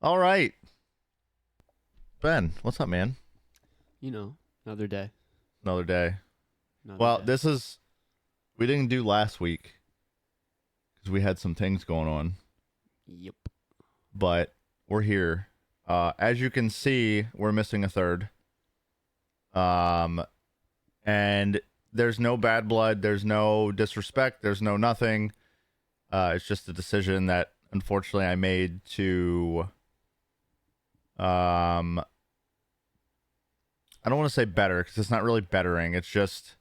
All right. Ben, what's up, man? You know, another day, Another day. another Well, day. we didn't do last week because we had some things going on, Yep. but we're here. As you can see, we're missing a third. Um, and there's no bad blood, there's no disrespect, there's no nothing. It's just a decision that unfortunately I made to, um, I don't want to say better because it's not really bettering. It's just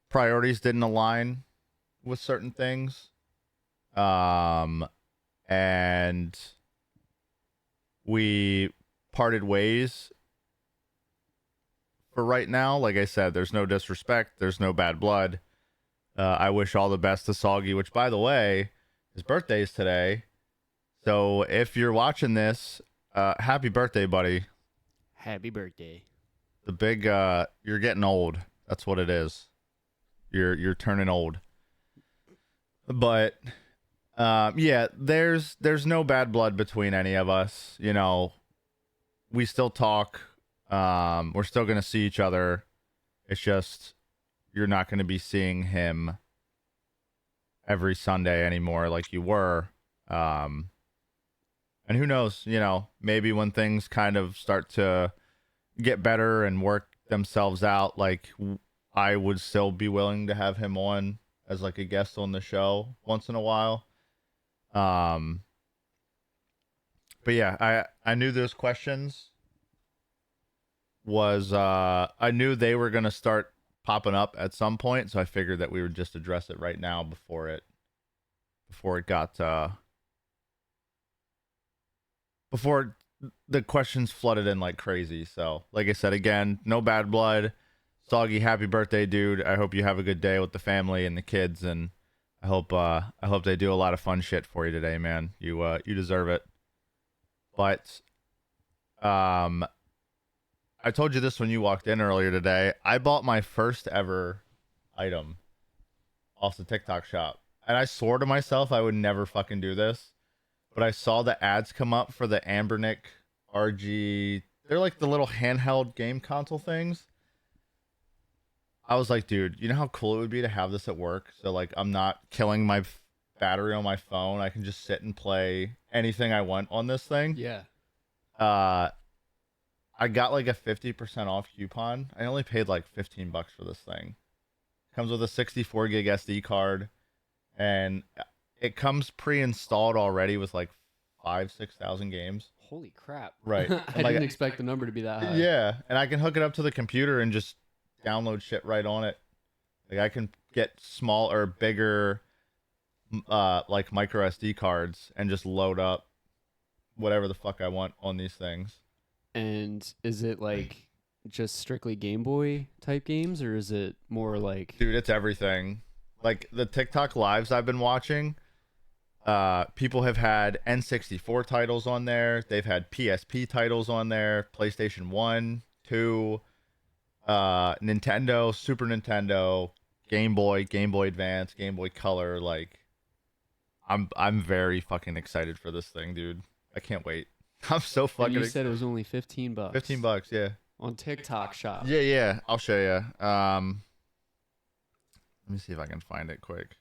priorities didn't align with certain things. Um, and we parted ways for right now. Like I said, there's no disrespect, there's no bad blood. I wish all the best to Soggy, which, by the way, his birthday is today. So if you're watching this, happy birthday, buddy. Happy birthday. The big, you're getting old. That's what it is. You're turning old. But yeah, there's no bad blood between any of us. You know, we still talk. We're still gonna see each other. It's just you're not gonna be seeing him every Sunday anymore like you were. Um, and who knows? You know, maybe when things kind of start to get better and work themselves out, like I would still be willing to have him on as like a guest on the show once in a while. Um, but yeah, I knew those questions was I knew they were gonna start popping up at some point, so I figured that we would just address it right now before it got before the questions flooded in like crazy. So like I said again, no bad blood. Soggy, happy birthday, dude. I hope you have a good day with the family and the kids, and I hope they do a lot of fun shit for you today, man. You deserve it. But um I told you this when you walked in earlier today. I bought my first ever item off the TikTok shop. And I swore to myself I would never fucking do this. But I saw the ads come up for the Ambernick RG. They're like the little handheld game console things. I was like, dude, you know how cool it would be to have this at work? So, like, I'm not killing my battery on my phone. I can just sit and play anything I want on this thing. Yeah. Uh, I got like a 50% off coupon. I only paid like $15 for this thing. Comes with a 64 gig SD card, and it comes pre-installed already with like 6,000 games. Holy crap. Right. I And like, didn't expect the number to be that high. yeah, and I can hook it up to the computer and just download shit right on it. Like I can get small or bigger, like micro SD cards and just load up whatever the fuck I want on these things. And is it like just strictly Game Boy type games, or is it more like. Dude, it's everything. Like the TikTok lives I've been watching, people have had N64 titles on there. They've had PSP titles on there, PlayStation 1, 2, Nintendo, Super Nintendo, Game Boy Advance, Game Boy Color. Like I'm very fucking excited for this thing, dude. I can't wait. I'm so And fucking you said it was only $15. $15, yeah. On TikTok shop. Yeah, yeah. I'll show you. Let me see if I can find it quick.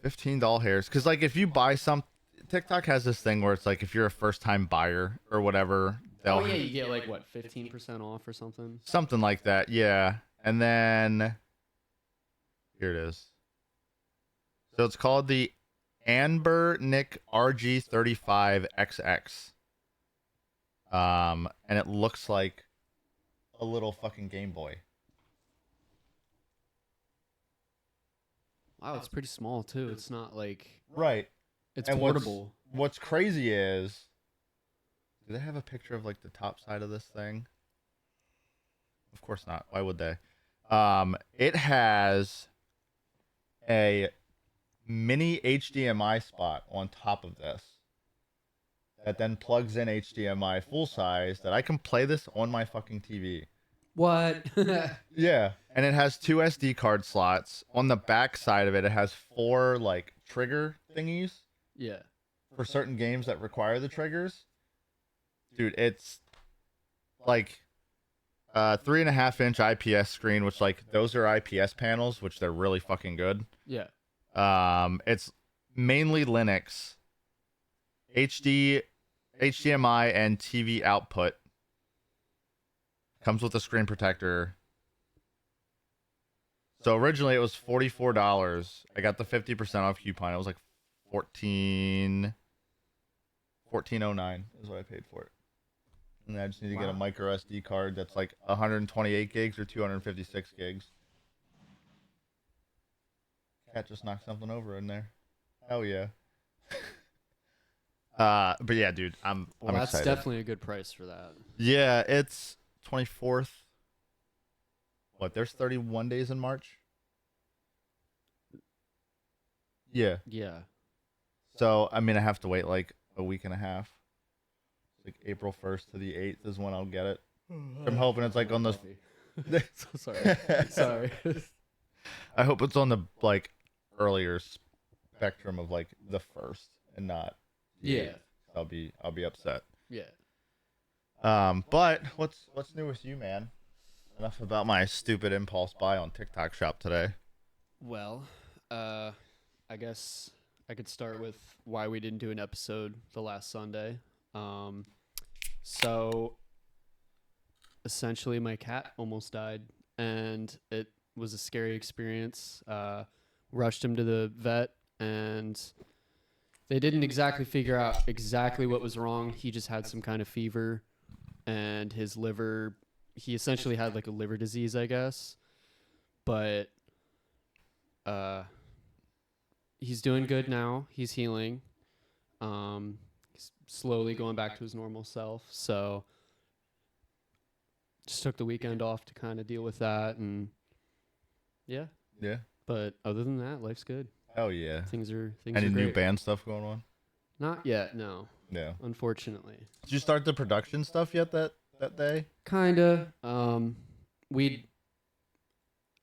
$15 hairs, because like if you buy some, TikTok has this thing where it's like if you're a first time buyer or whatever, they'll Oh, yeah, you get like what, 15% off or something? something like that, yeah. And then here it is. So it's called the Amber Nick RG35XX. And it looks like a little fucking Game Boy. Wow, it's pretty small too. It's not like. Right. It's And portable. what's crazy is, do they have a picture of like the top side of this thing? Of course not. Why would they? It has a mini HDMI spot on top of this that then plugs in HDMI full size that I can play this on my fucking TV. What? Yeah, and it has two SD card slots. On the back side of it, it has four like trigger thingies Yeah. for certain games that require the triggers, dude, it's like 3.5-inch IPS screen, which like those are IPS panels, which they're really fucking good. Yeah. It's mainly Linux, HD, HDMI, and TV output. Comes with a screen protector. So originally it was $44. I got the 50% off coupon. It was like 1409 is what I paid for it. And I just need to get a micro SD card that's like 128 gigs or 256 gigs. Cat just knocked something over in there. Hell yeah. But yeah, dude, I'm That's excited. definitely a good price for that. Yeah, it's 24th. What? There's 31 days in March. Yeah. Yeah. So I mean, I have to wait like a week and a half. Like April 1st to the 8th is when I'll get it. I'm hoping it's like on the. So sorry. Sorry. I hope it's on the like earlier spectrum of like the first and not. Yeah. I'll be upset. Yeah. But what's new with you, man? Enough about my stupid impulse buy on TikTok Shop today. Well, I guess I could start with why we didn't do an episode the last Sunday. So essentially my cat almost died and it was a scary experience. Rushed him to the vet and they didn't exactly figure out exactly what was wrong. He just had some kind of fever and his liver, he essentially had like a liver disease, I guess. But he's doing good now. He's healing. He's slowly going back to his normal self. So just took the weekend off to kind of deal with that, and yeah. Yeah. But other than that, life's good. Hell yeah. Things are Any great. new band stuff going on? Not yet, no. Yeah. Unfortunately. Did you start the production stuff yet that day? Kinda. We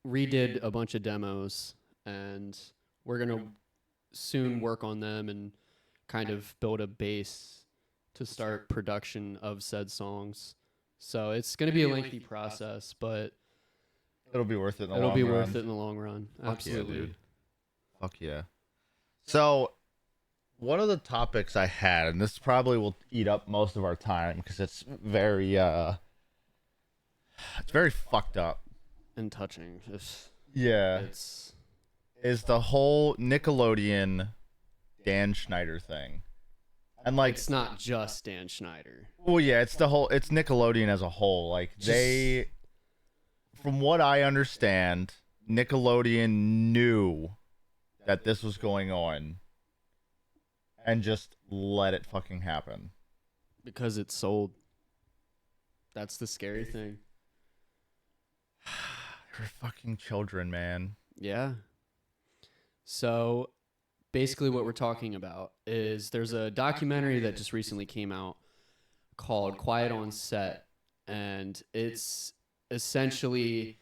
redid a bunch of demos, and we're gonna soon work on them and kind of build a base to start production of said songs. So it's gonna be a lengthy process, but it'll be worth it in the long it'll run. be worth it in the long run. Fuck Absolutely. yeah, dude. Fuck yeah. So one of the topics I had, and this probably will eat up most of our time because it's very fucked up And touching. is the whole Nickelodeon Dan Schneider thing. And like it's not just Dan Schneider. Well, yeah, it's Nickelodeon as a whole. Like from what I understand, Nickelodeon knew that this was going on and just let it fucking happen. Because it's sold. That's the scary thing. You're fucking children, man. Yeah. So basically what we're talking about is there's a documentary that just recently came out called Quiet on Set, and it's essentially,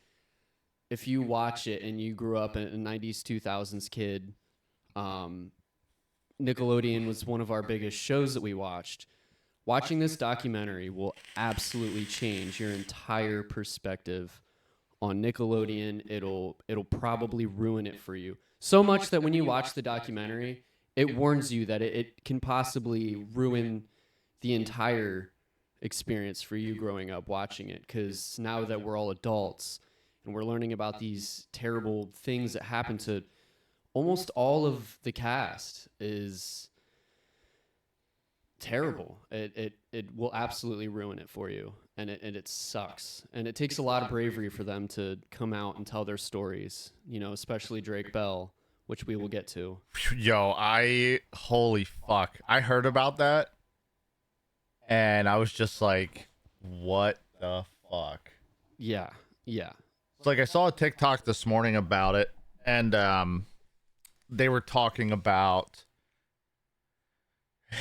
if you watch it and you grew up a 90s 2000s kid, Nickelodeon was one of our biggest shows that we watched. Watching this documentary will absolutely change your entire perspective on Nickelodeon. It'll probably ruin it for you. So much that when you watch the documentary, it warns you that it can possibly ruin the entire experience for you growing up watching it. Because now that we're all adults and we're learning about these terrible things that happen to almost all of the cast is terrible. It will absolutely ruin it for you. And it sucks. And it takes a lot of bravery for them to come out and tell their stories, especially Drake Bell, which we will get to. Yo, holy fuck. I heard about that and I was just like, what the fuck? Yeah. Yeah. It's like I saw a TikTok this morning about it, and they were talking about,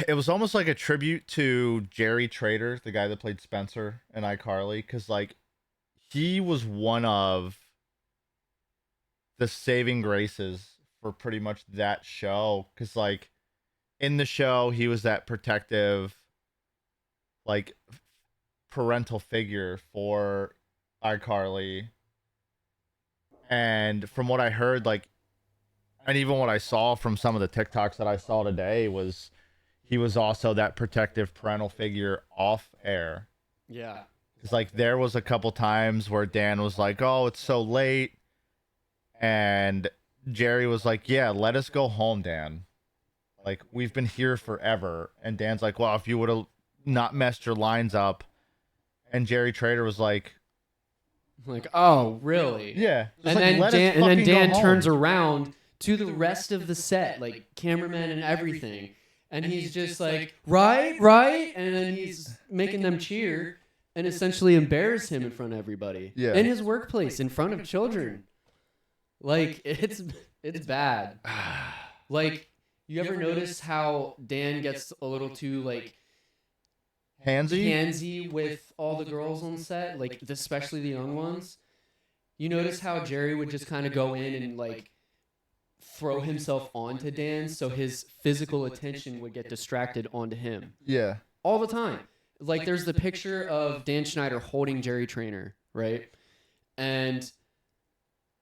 it was almost like a tribute to Jerry Trader, the guy that played Spencer in iCarly, because like he was one of the saving graces for pretty much that show, because like in the show, he was that protective, like parental figure for iCarly. And from what I heard, like, and even what I saw from some of the TikToks that I saw today was he was also that protective parental figure off air. Yeah. It's like there was a couple times where Dan was like, "Oh, it's so late," and Jerry was like, "Yeah, let us go home, Dan. Like we've been here forever." And Dan's like, "Well, if you would have not messed your lines up," and Jerry Trader was like, Like, oh, really? "Yeah," just And like then let us Dan, and then fucking go Dan home. turns around to the rest of the set, like cameramen and everything, and he's just like, right, right, and then he's making them cheer and essentially embarrass him in front of everybody. Yeah. In his workplace, in front of children. Like it's bad. Like, you ever notice how Dan gets a little too like handsy with all the girls on set, like especially the young ones? You notice how Jerry would just kind of go in and like throw himself onto Dan so his physical attention would get distracted onto him Yeah. all the time. Like there's the picture of Dan Schneider holding Jerry Trainer, right? And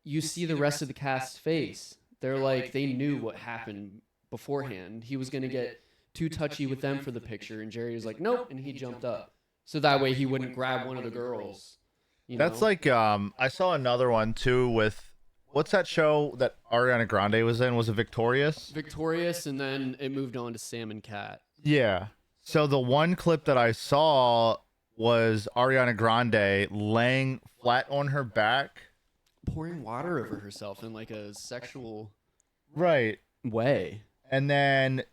you see the rest of the cast's face. They're like, they knew what happened beforehand. He was going to get too touchy with them for the picture, and Jerry was like, nope, and he jumped up. So that way he wouldn't grab one of the girls. That's like I saw another one too with what's that show that Ariana Grande was in? Was it Victorious? Victorious, and then it moved on to Sam and Cat. Yeah. So the one clip that I saw was Ariana Grande laying flat on her back. Pouring water over herself in like a sexual Right. way. And then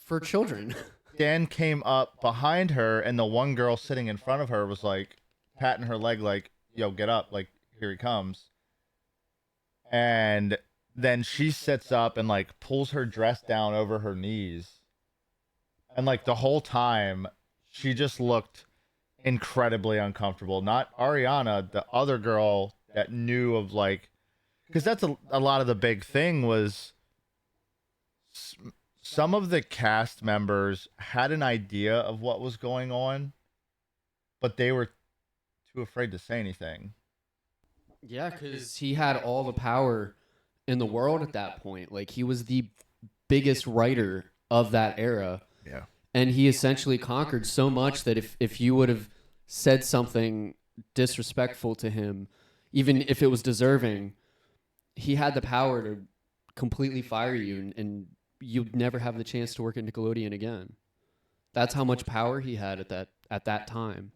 For children. Dan came up behind her, and the one girl sitting in front of her was like patting her leg, like, yo, get up. Like, here he comes. And then she sits up and like pulls her dress down over her knees. And like the whole time, she just looked incredibly uncomfortable. Not Ariana, the other girl that knew of like, because that's a lot of the big thing was some of the cast members had an idea of what was going on, but they were too afraid to say anything. Yeah, because he had all the power in the world at that point. Like, he was the biggest writer of that era. Yeah. And he essentially conquered so much that if you would have said something disrespectful to him, even if it was deserving, he had the power to completely fire you, and you'd never have the chance to work at Nickelodeon again. That's how much power he had at that time.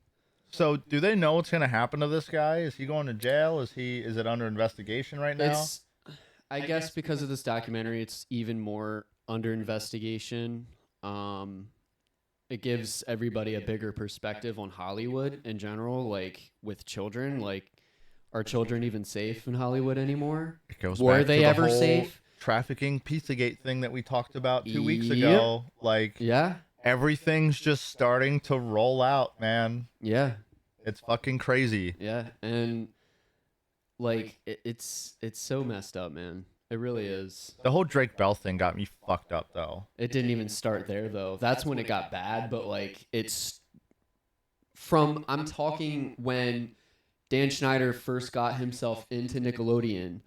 So, do they know what's going to happen to this guy? Is he going to jail? Is it under investigation right now? I guess because of this documentary, it's even more under investigation. It gives everybody a bigger perspective on Hollywood in general, like with children. Like, are children even safe in Hollywood anymore? It goes Were back they to the ever whole safe? trafficking Pizzagate thing that we talked about 2 weeks Yep. ago. Like, Yeah, everything's just starting to roll out, man. yeah, It's fucking crazy. yeah, and like it's so messed up, man. It really is. The whole Drake Bell thing got me fucked up, though. It didn't even start there though. That's when it got bad. But like, it's from I'm talking when Dan Schneider first got himself into Nickelodeon.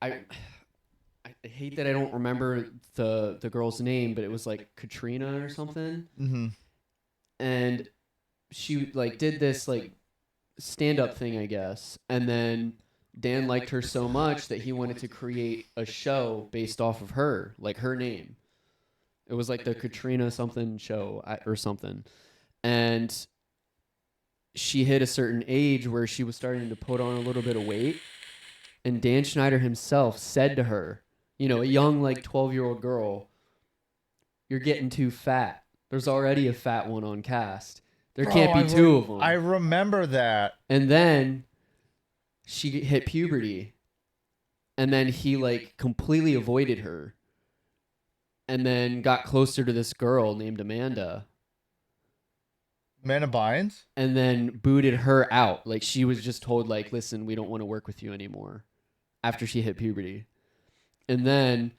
I hate that I don't remember the girl's name, but it was like Katrina or something. Mm-hmm. And she like did this like stand-up thing, I guess, and then Dan liked her so much that he wanted to create a show based off of her, like her name. It was like the Katrina something show or something. And she hit a certain age where she was starting to put on a little bit of weight. And Dan Schneider himself said to her, you know, a young like 12-year-old girl, "You're getting too fat. There's already a fat one on cast. There can't be two of them." I remember that. And then she hit puberty, and then he like completely avoided her, and then got closer to this girl named Amanda, Amanda Bynes? and then booted her out. Like, she was just told, like, listen, we don't want to work with you anymore after she hit puberty. And then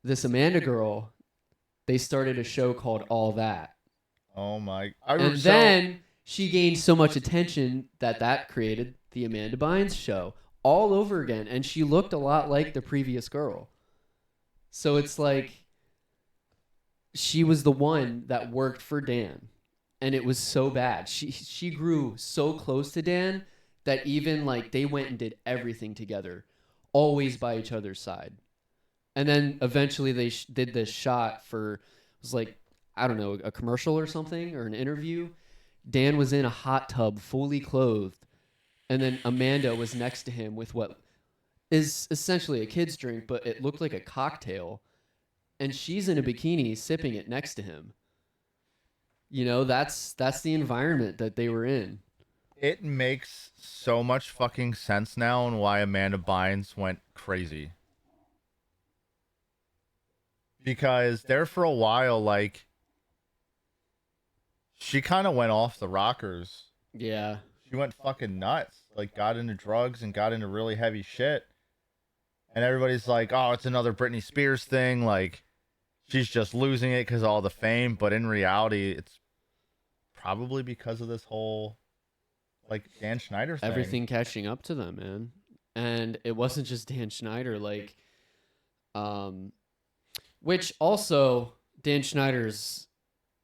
this Amanda girl They started a show called All That. Oh my! And then she gained so much attention that created the Amanda Bynes show all over again. And she looked a lot like the previous girl. So it's like she was the one that worked for Dan. And it was so bad. She grew so close to Dan that even like they went and did everything together, always by each other's side. And then eventually they did this shot for, it was like, I don't know, a commercial or something or an interview. Dan was in a hot tub, fully clothed, and then Amanda was next to him with what is essentially a kid's drink, but it looked like a cocktail, and she's in a bikini sipping it next to him. You know, that's the environment that they were in. It makes so much fucking sense now and why Amanda Bynes went crazy. Because there for a while, like, she kind of went off the rockers. Yeah. She went fucking nuts. Like, got into drugs and got into really heavy shit. And everybody's like, oh, it's another Britney Spears thing. Like, she's just losing it because of all the fame. But in reality, it's probably because of this whole, like, Dan Schneider thing. Everything catching up to them, man. And it wasn't just Dan Schneider. Like, which also, Dan Schneider's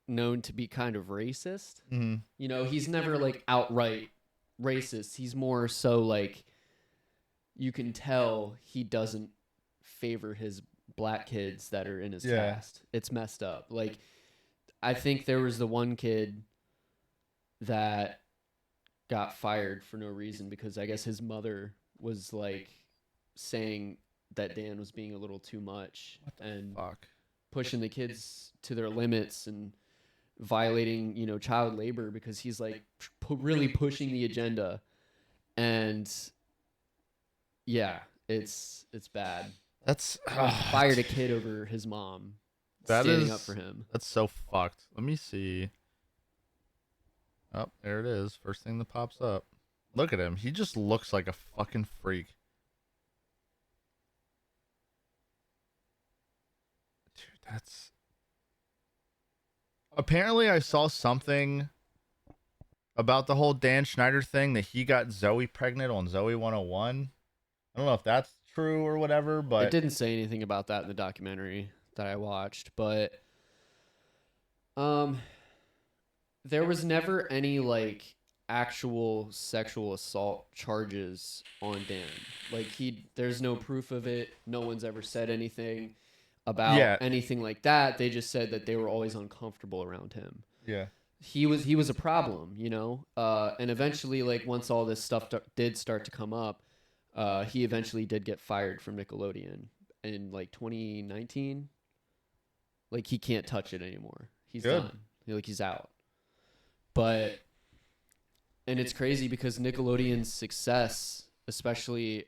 known to be kind of racist. Mm-hmm. You know, he's never like outright racist. He's more so like, you can tell he doesn't favor his black kids that are in his cast. It's messed up. Like, I think there was the one kid that got fired for no reason because I guess his mother was like saying that Dan was being a little too much and pushing the kids to their limits and violating, you know, child labor because he's like really pushing the agenda. And yeah, it's bad. That's fired a kid over his mom standing up for him. That's so fucked. Let me see. Oh, there it is. First thing that pops up. Look at him. He just looks like a fucking freak. Dude, that's... Apparently I saw something about the whole Dan Schneider thing that he got Zoe pregnant on Zoe 101. I don't know if that's true or whatever, but it didn't say anything about that in the documentary that I watched, but there was never any like actual sexual assault charges on Dan. Like there's no proof of it. No one's ever said anything about anything like that. They just said that they were always uncomfortable around him. Yeah. He was a problem, you know? And eventually, like, once all this stuff did start to come up, he eventually did get fired from Nickelodeon in, like, 2019. Like, he can't touch it anymore. He's done. Like, he's out. But, and it's crazy because Nickelodeon's success, especially,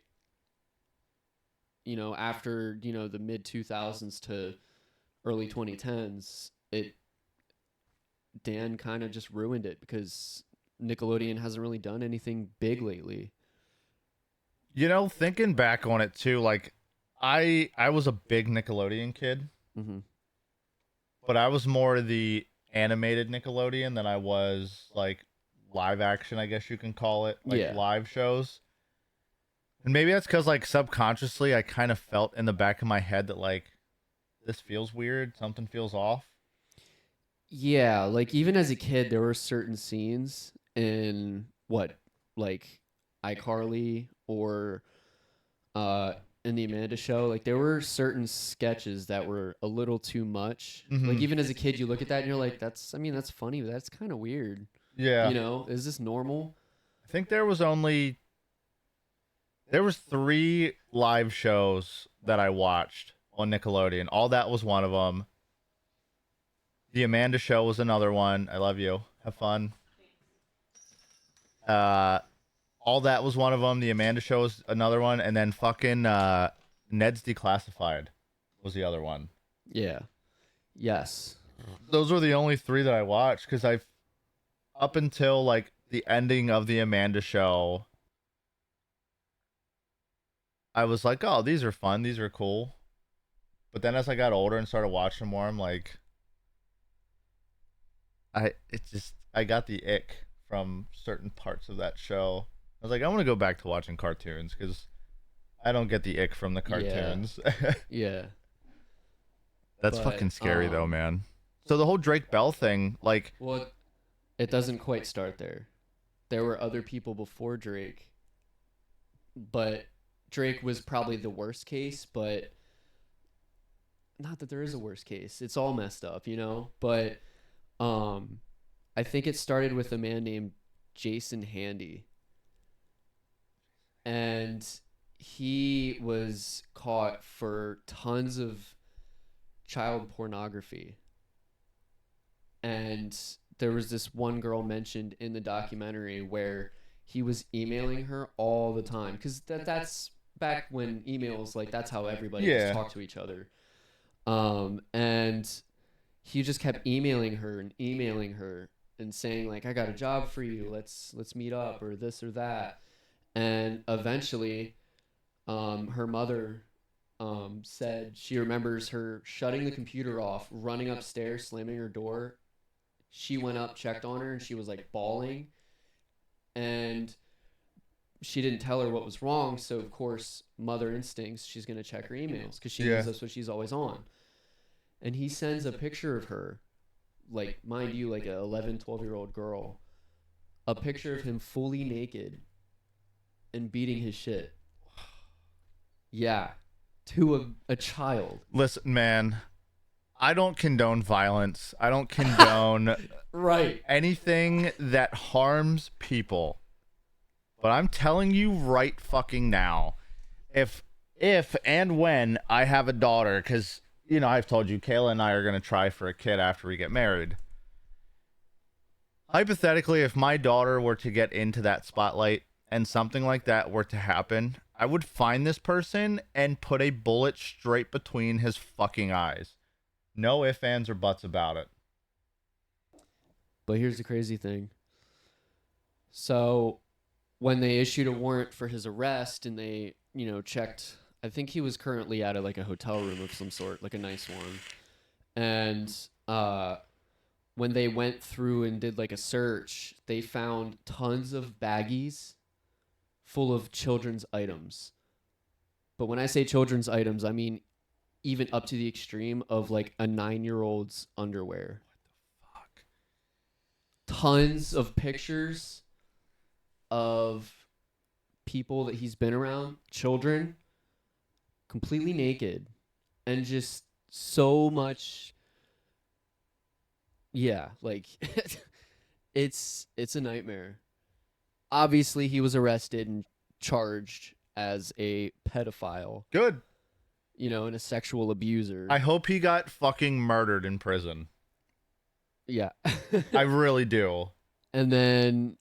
you know, after, you know, the mid-2000s to early 2010s, Dan kind of just ruined it because Nickelodeon hasn't really done anything big lately. You know, thinking back on it too, like I was a big Nickelodeon kid, but I was more the animated Nickelodeon than I was like live action, I guess you can call it, like live shows. And maybe that's because like subconsciously I kind of felt in the back of my head that like this feels weird, something feels off. Yeah, like even as a kid, there were certain scenes in like iCarly or in the Amanda Show. Like there were certain sketches that were a little too much. Like even as a kid, you look at that and you're like, that's funny, but that's kind of weird. Yeah. You know, is this normal? I think there was 3 live shows that I watched on Nickelodeon. All That was one of them. The Amanda Show was another one. I love you. Have fun. All That was one of them. The Amanda Show was another one. And then fucking Ned's Declassified was the other one. Yeah. Yes. Those were the only 3 that I watched because up until like the ending of the Amanda Show, I was like, oh, these are fun. These are cool. But then as I got older and started watching more, I'm like, I got the ick from certain parts of that show. I was like, I want to go back to watching cartoons because I don't get the ick from the Yeah, cartoons. yeah. That's But fucking scary though, man. So the whole Drake Bell thing, like, well, it doesn't quite start there. There were other people before Drake, but Drake was probably the worst case, but not that there is a worst case. It's all messed up, you know? But um I think it started with a man named Jason Handy, and he was caught for tons of child pornography. And there was this one girl mentioned in the documentary where he was emailing her all the time, because that's back when emails, like, that's how everybody just yeah, talked to each other. And he just kept emailing her and saying, like, I got a job for you, let's meet up, or this or that. And eventually her mother said she remembers her shutting the computer off, running upstairs, slamming her door. She went up, checked on her, and she was like bawling, and she didn't tell her what was wrong. So of course, mother instincts, she's going to check her emails because she knows that's what she's always on. And he sends a picture of her, like, mind you, like a 11, 12-year-old girl, a picture of him fully naked and beating his shit. Yeah, to a child. listen, man, I don't condone violence. I don't condone Right. anything that harms people. But I'm telling you right fucking now, if and when I have a daughter, because I've told you, Kayla and I are gonna try for a kid after we get married. Hypothetically, if my daughter were to get into that spotlight and something like that were to happen, I would find this person and put a bullet straight between his fucking eyes. No ifs, ands, or buts about it. But here's the crazy thing. So when they issued a warrant for his arrest and they, checked, I think he was currently at like a hotel room of some sort, like a nice one. And when they went through and did like a search, they found tons of baggies full of children's items. But when I say children's items, I mean even up to the extreme of like a 9-year-old's underwear. Fuck. Tons of pictures of people that he's been around, children, completely naked, and just so much. Yeah, like it's a nightmare. Obviously, he was arrested and charged as a pedophile, Good. and a sexual abuser. I hope he got fucking murdered in prison. Yeah. I really do. And then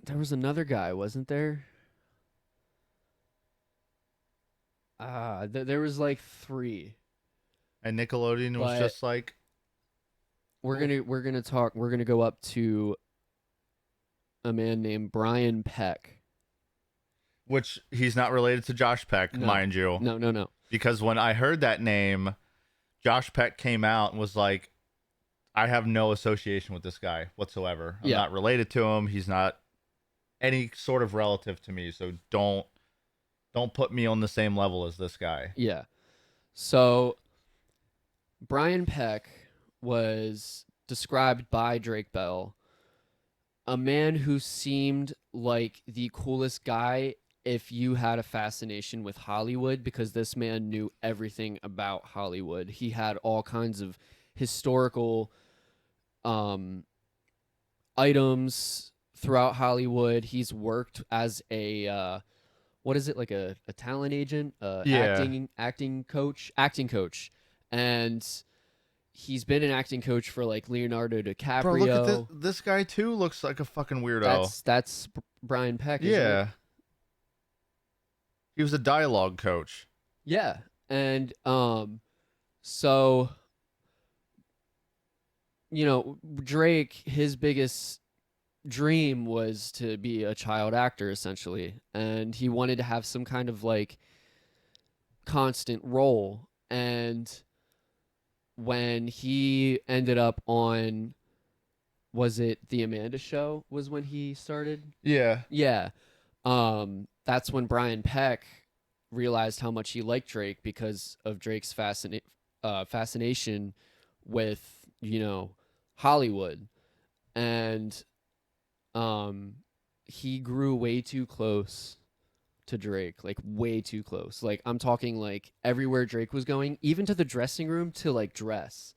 there was another guy, wasn't there? There was like 3. And Nickelodeon was But just like, we're gonna go up to a man named Brian Peck. which he's not related to Josh Peck, No. mind you. No. Because when I heard that name, Josh Peck came out and was like, I have no association with this guy whatsoever. I'm not related to him. He's not any sort of relative to me. So don't put me on the same level as this guy. Yeah. So Brian Peck was described by Drake Bell, a man who seemed like the coolest guy if you had a fascination with Hollywood, because this man knew everything about Hollywood. He had all kinds of historical items throughout Hollywood. He's worked as a what is it, like a talent agent, acting coach, and he's been an acting coach for like Leonardo DiCaprio. Bro, look at this guy too. Looks like a fucking weirdo. That's Brian Peck. Isn't Yeah. it? He was a dialogue coach. Yeah, and so Drake, his biggest dream was to be a child actor essentially, and he wanted to have some kind of like constant role. And when he ended up on was it the Amanda Show was when he started? Yeah. Yeah. That's when Brian Peck realized how much he liked Drake because of Drake's fascination with, Hollywood. And he grew way too close to Drake, like way too close. Like I'm talking like everywhere Drake was going, even to the dressing room to like dress.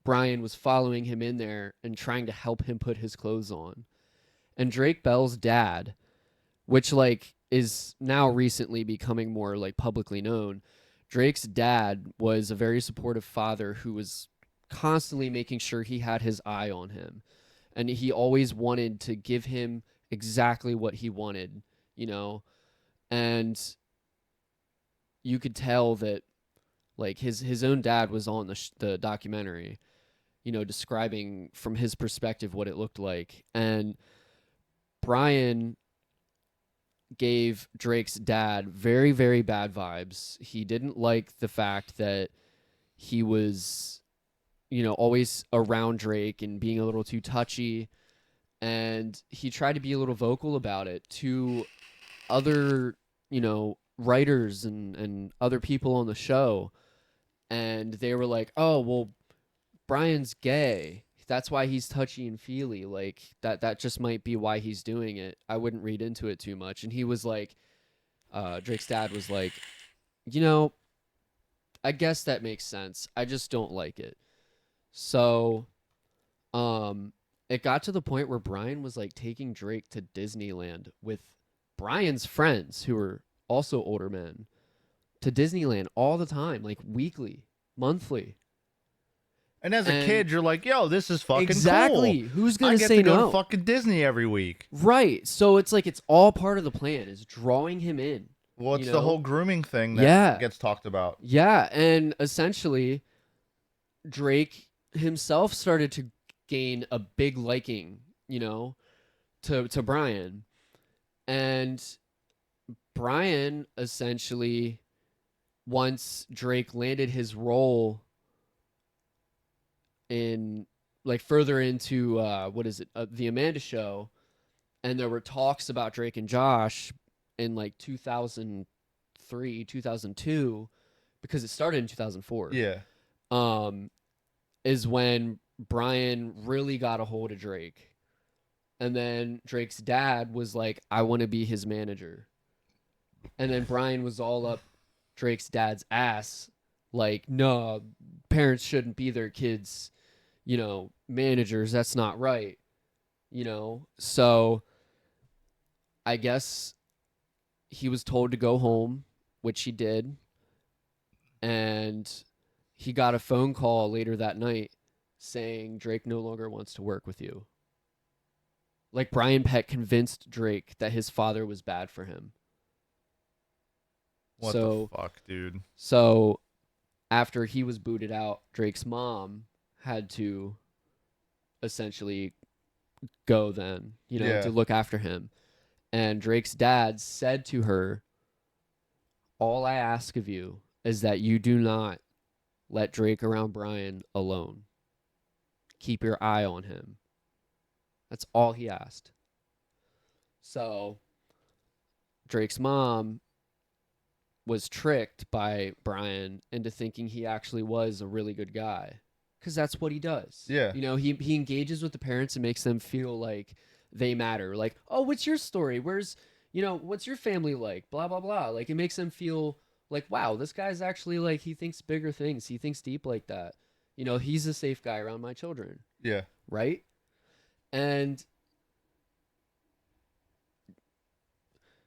Brian was following him in there and trying to help him put his clothes on. And Drake Bell's dad, which like is now recently becoming more like publicly known, Drake's dad was a very supportive father who was constantly making sure he had his eye on him. And he always wanted to give him exactly what he wanted, you know? And you could tell that like his own dad was on the documentary, describing from his perspective what it looked like. And Brian gave Drake's dad very, very bad vibes. He didn't like the fact that he was, always around Drake and being a little too touchy. And he tried to be a little vocal about it to other, writers and other people on the show. And they were like, oh, well, Brian's gay. That's why he's touchy and feely. Like that just might be why he's doing it. I wouldn't read into it too much. And he was like, Drake's dad was like, I guess that makes sense. I just don't like it. So, it got to the point where Brian was like taking Drake to Disneyland with Brian's friends who were also older men to Disneyland all the time, like weekly, monthly. And as a kid, you're like, yo, this is fucking exactly. cool. Who's gonna I get say to go no? to fucking Disney every week. Right. So it's like it's all part of the plan is drawing him in. Well, it's the whole grooming thing that Yeah. gets talked about. Yeah, and essentially Drake himself started to gain a big liking, to Brian. And Brian essentially, once Drake landed his role in like further into the Amanda Show, and there were talks about Drake and Josh in like 2003, 2002, because it started in 2004. Yeah. Is when Brian really got a hold of Drake. And then Drake's dad was like, I want to be his manager. And then Brian was all up Drake's dad's ass, like, no, parents shouldn't be their kids, managers. That's not right. So I guess he was told to go home, which he did. And he got a phone call later that night saying Drake no longer wants to work with you. Like Brian Peck convinced Drake that his father was bad for him. What the fuck, dude? So after he was booted out, Drake's mom had to essentially go then, to look after him. And Drake's dad said to her, all I ask of you is that you do not let Drake around Brian alone. Keep your eye on him. That's all he asked. So Drake's mom was tricked by Brian into thinking he actually was a really good guy. Because that's what he does. Yeah. He engages with the parents and makes them feel like they matter. Like, oh, what's your story? What's your family like? Blah, blah, blah. Like, it makes them feel like, wow, this guy's actually like, he thinks bigger things. He thinks deep like that. He's a safe guy around my children. Yeah. Right? And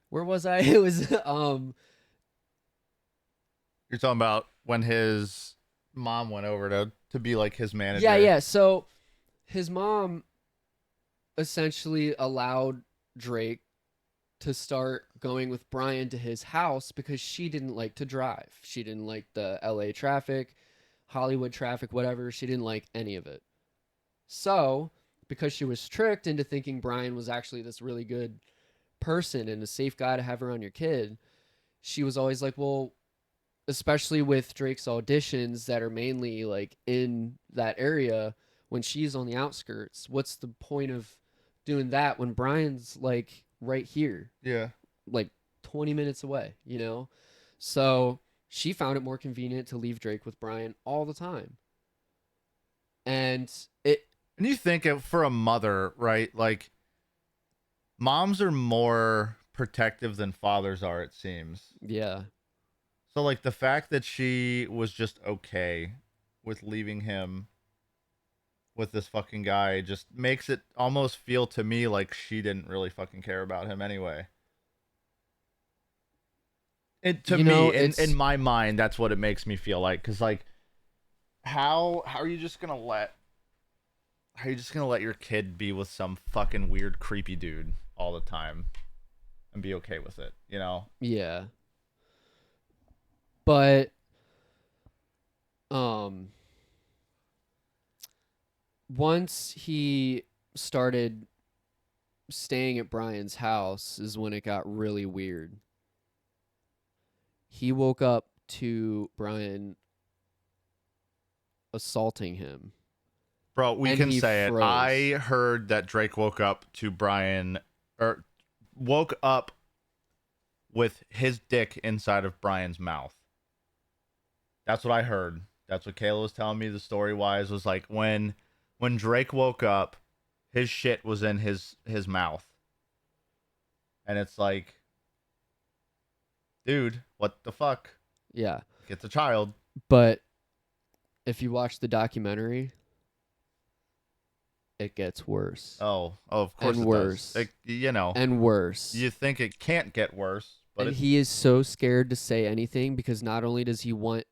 where was I? It was You're talking about when his mom went over to be like his manager. Yeah. So his mom essentially allowed Drake to start going with Brian to his house because she didn't like to drive. She didn't like the LA traffic, Hollywood traffic, whatever. She didn't like any of it. So, because she was tricked into thinking Brian was actually this really good person and a safe guy to have around your kid, she was always like, well, especially with Drake's auditions that are mainly like in that area, when she's on the outskirts. What's the point of doing that when Brian's like right here, Yeah. like 20 minutes away, you know? So she found it more convenient to leave Drake with Brian all the time. And it, And you think for a mother, right? Like, moms are more protective than fathers are, it seems. yeah, So, like, the fact that she was just okay with leaving him with this fucking guy just makes it almost feel to me like she didn't really fucking care about him anyway. It to you know, me, in it's, my mind, that's what it makes me feel like. Cause like, how are you just gonna let your kid be with some fucking weird creepy dude all the time and be okay with it? You know? yeah. But, um, once he started staying at Brian's house is when it got really weird. He woke up to Brian assaulting him Bro, we and can he say it. froze. I heard that Drake woke up to Brian, or woke up with his dick inside of Brian's mouth. That's what I heard. That's what Kayla was telling me. The story wise was like when Drake woke up, his shit was in his mouth, and it's like, dude, what the fuck? Yeah. It's a child. But if you watch the documentary, it gets worse Oh, of course and it does. worse You know, and worse. you think it can't get worse, but And it. he is so scared to say anything because not only does he want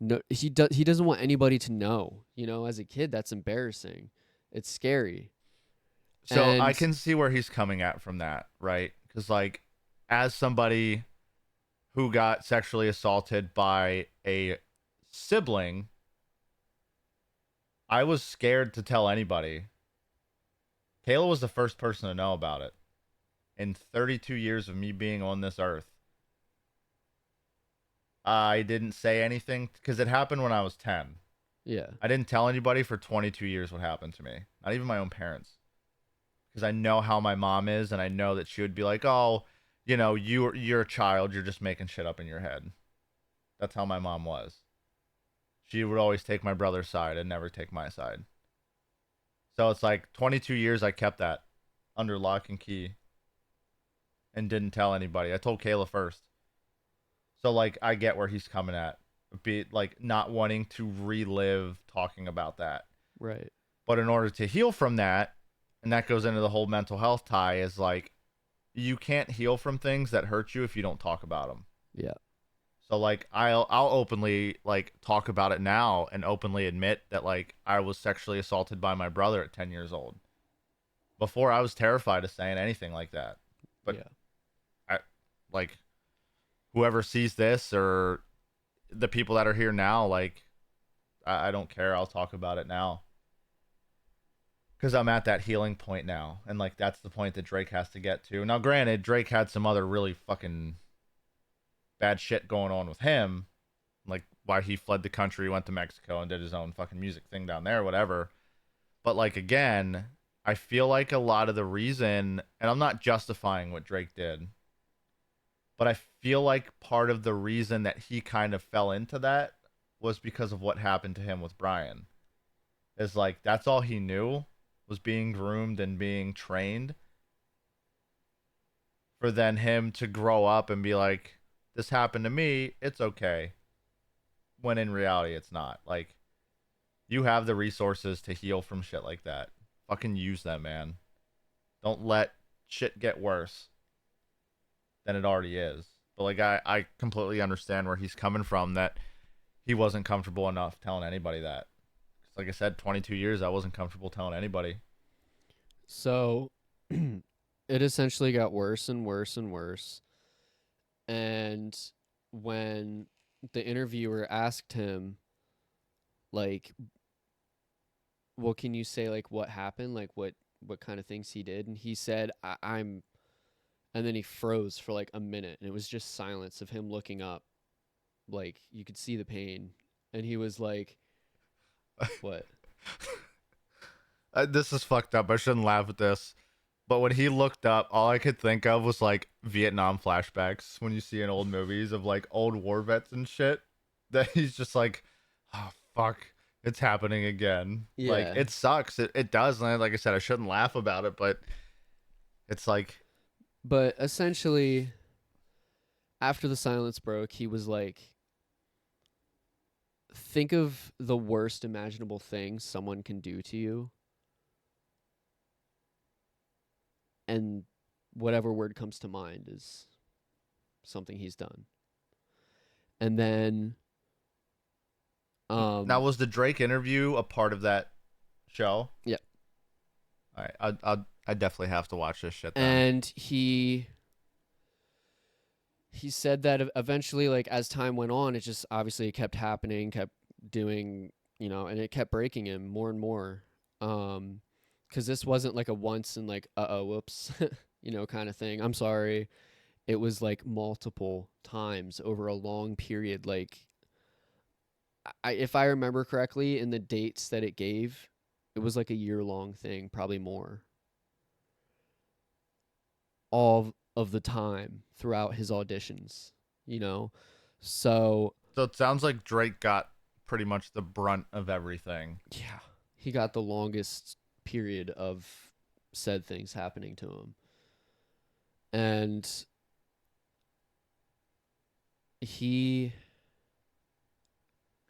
no he doesn't want anybody to know. You know, as a kid that's embarrassing. It's scary. So I And can see where he's coming at from that, right? Because like, as somebody who got sexually assaulted by a sibling, I was scared to tell anybody. Kayla was the first person to know about it. In 32 years of me being on this earth, I didn't say anything because it happened when I was 10. yeah. I didn't tell anybody for 22 years what happened to me, not even my own parents, because I know how my mom is, and I know that she would be like, "Oh, you know, you're a child, you're just making shit up in your head." That's how my mom was. She would always take my brother's side and never take my side. So it's like 22 years I kept that under lock and key and didn't tell anybody. I told Kayla first. So like I get where he's coming at. Be like not wanting to relive talking about that. Right. But in order to heal from that, and that goes into the whole mental health tie, is like you can't heal from things that hurt you if you don't talk about them. Yeah. So like I'll openly like talk about it now and openly admit that like I was sexually assaulted by my brother at 10 years old. Before I was terrified of saying anything like that. But Yeah. I like whoever sees this or the people that are here now, like I don't care. I'll talk about it now. Because I'm at that healing point now. And like that's the point that Drake has to get to. Now granted, Drake had some other really fucking bad shit going on with him, like why he fled the country, went to Mexico, and did his own fucking music thing down there, whatever. But like again, I feel like a lot of the reason, and I'm not justifying what Drake did, but I feel like part of the reason that he kind of fell into that was because of what happened to him with Brian. Is like that's all he knew was being groomed and being trained for then him to grow up and be like, this happened to me, it's okay. When in reality, it's not. Like, you have the resources to heal from shit like that. Fucking use them, man. Don't let shit get worse than it already is. But, like, I completely understand where he's coming from that he wasn't comfortable enough telling anybody that. 'Cause like I said, 22 years, I wasn't comfortable telling anybody. So it essentially got worse and worse and worse. And when the interviewer asked him, like, what can you say, like, what happened? Like, what kind of things he did? And he said, I'm, and then he froze for like a minute. And it was just silence of him looking up. Like, you could see the pain. And he was like, what? This is fucked up. I shouldn't laugh at this. But when he looked up, all I could think of was like Vietnam flashbacks when you see in old movies of like old war vets and shit. That he's just like, oh fuck, it's happening again. Like Yeah. it sucks. It does. And like I said, I shouldn't laugh about it, but it's like But essentially, after the silence broke, he was like, think of the worst imaginable thing someone can do to you, and whatever word comes to mind is something he's done. And then, now was the Drake interview a part of that show? yeah. All right, I definitely have to watch this shit then. And he said that eventually, like, as time went on, it just obviously kept happening, kept doing, and it kept breaking him more and more. Because this wasn't like a once and like, whoops, kind of thing. I'm sorry. It was like multiple times over a long period. Like, if I remember correctly, in the dates that it gave, it was like a year-long thing, probably more. All of the time throughout his auditions, you know? So, So it sounds like Drake got pretty much the brunt of everything. yeah, he got the longest period of said things happening to him. And he,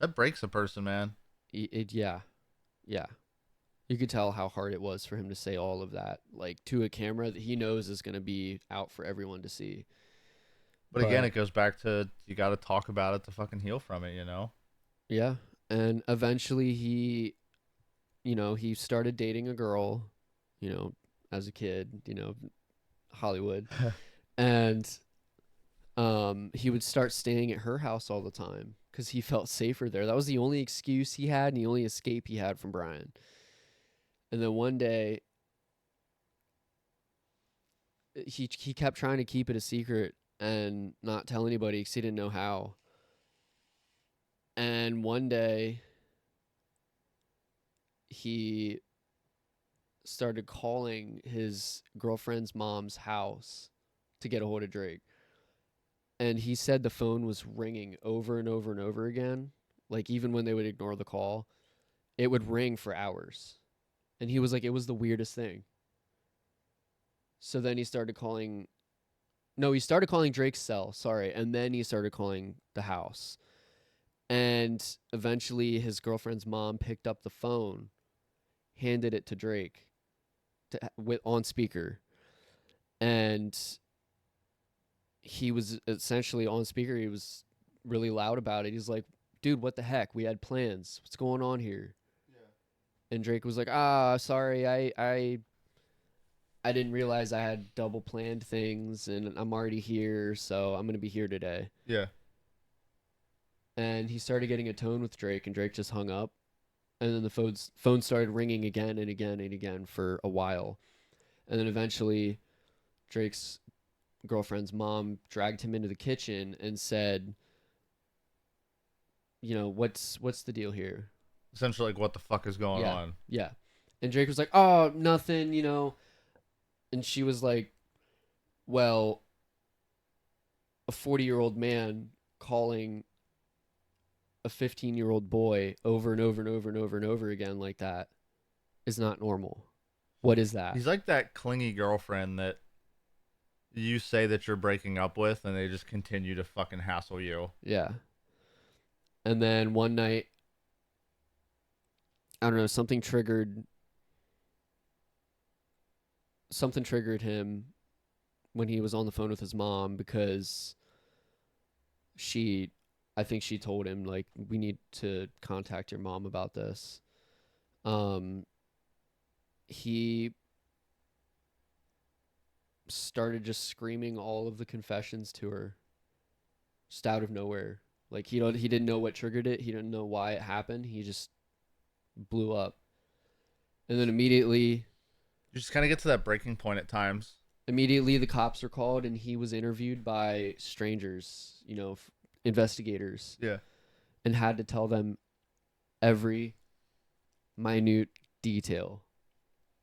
That breaks a person, man. yeah, yeah. You could tell how hard it was for him to say all of that, like to a camera that he knows is going to be out for everyone to see. But again, it goes back to you got to talk about it to fucking heal from it, you know? Yeah. And eventually he started dating a girl, as a kid, Hollywood. And he would start staying at her house all the time because he felt safer there. That was the only excuse he had and the only escape he had from Brian. And then one day, he kept trying to keep it a secret and not tell anybody because he didn't know how. And one day, he started calling his girlfriend's mom's house to get a hold of Drake. And he said the phone was ringing over and over and over again. Like, even when they would ignore the call, it would ring for hours. And he was like, it was the weirdest thing. So then he started calling. No, he started calling Drake's cell, sorry. And then he started calling the house. And eventually his girlfriend's mom picked up the phone, handed it to Drake on speaker. And he was essentially on speaker. He was really loud about it. He's like, dude, what the heck? We had plans. What's going on here? Yeah. And Drake was like, sorry. I didn't realize I had double planned things and I'm already here. So I'm going to be here today. Yeah. And he started getting a tone with Drake and Drake just hung up. And then the phone started ringing again and again and again for a while. And then eventually Drake's girlfriend's mom dragged him into the kitchen and said, what's the deal here? Essentially, like, what the fuck is going on? Yeah. And Drake was like, oh, nothing, And she was like, well, a 40-year-old man calling a 15-year-old boy over and over and over and over and over again like that is not normal. What is that? He's like that clingy girlfriend that you say that you're breaking up with and they just continue to fucking hassle you. Yeah. And then one night, I don't know, something triggered him when he was on the phone with his mom because I think she told him, like, we need to contact your mom about this. He started just screaming all of the confessions to her just out of nowhere. Like, he didn't know what triggered it. He didn't know why it happened. He just blew up. And then immediately, You just kind of get to that breaking point at times. Immediately the cops were called and he was interviewed by strangers, investigators. Yeah. And had to tell them every minute detail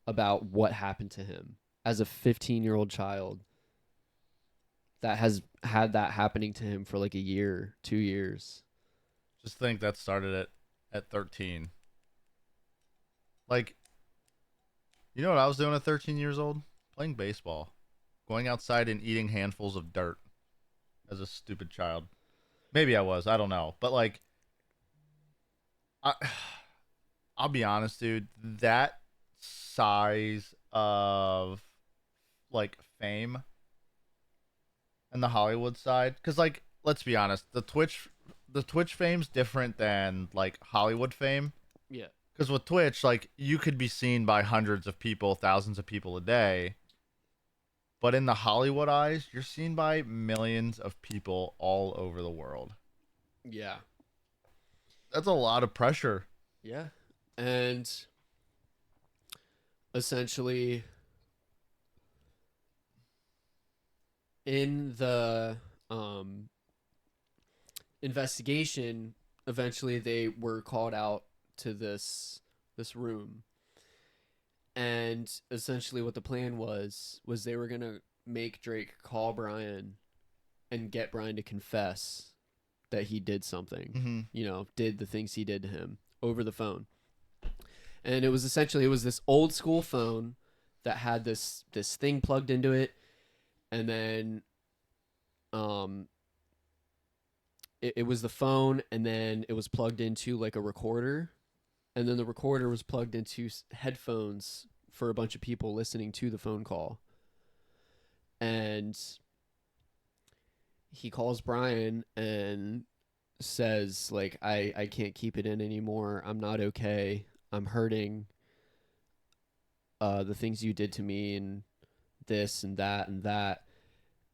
about what happened to him as a 15-year-old child that has had that happening to him for like a year, 2 years. Just think that started at 13. Like, you know what I was doing at 13 years old? Playing baseball, going outside and eating handfuls of dirt as a stupid child. Maybe I was. I don't know. But like, I, I'll be honest, dude. That size of like fame and the Hollywood side, because like, let's be honest, the Twitch fame's different than like Hollywood fame. Yeah. Because with Twitch, like, you could be seen by hundreds of people, thousands of people a day. But in the Hollywood eyes, you're seen by millions of people all over the world. Yeah. That's a lot of pressure. Yeah. And essentially in the investigation, eventually they were called out to this room, and essentially what the plan was they were gonna make Drake call Brian and get Brian to confess that he did something, Mm-hmm. did the things he did to him over the phone. And it was this old school phone that had this thing plugged into it, and then it was the phone, and then it was plugged into like a recorder, and then the recorder was plugged into headphones for a bunch of people listening to the phone call. And he calls Brian and says like, I can't keep it in anymore. I'm not okay. I'm hurting. The things you did to me, and this and that and that.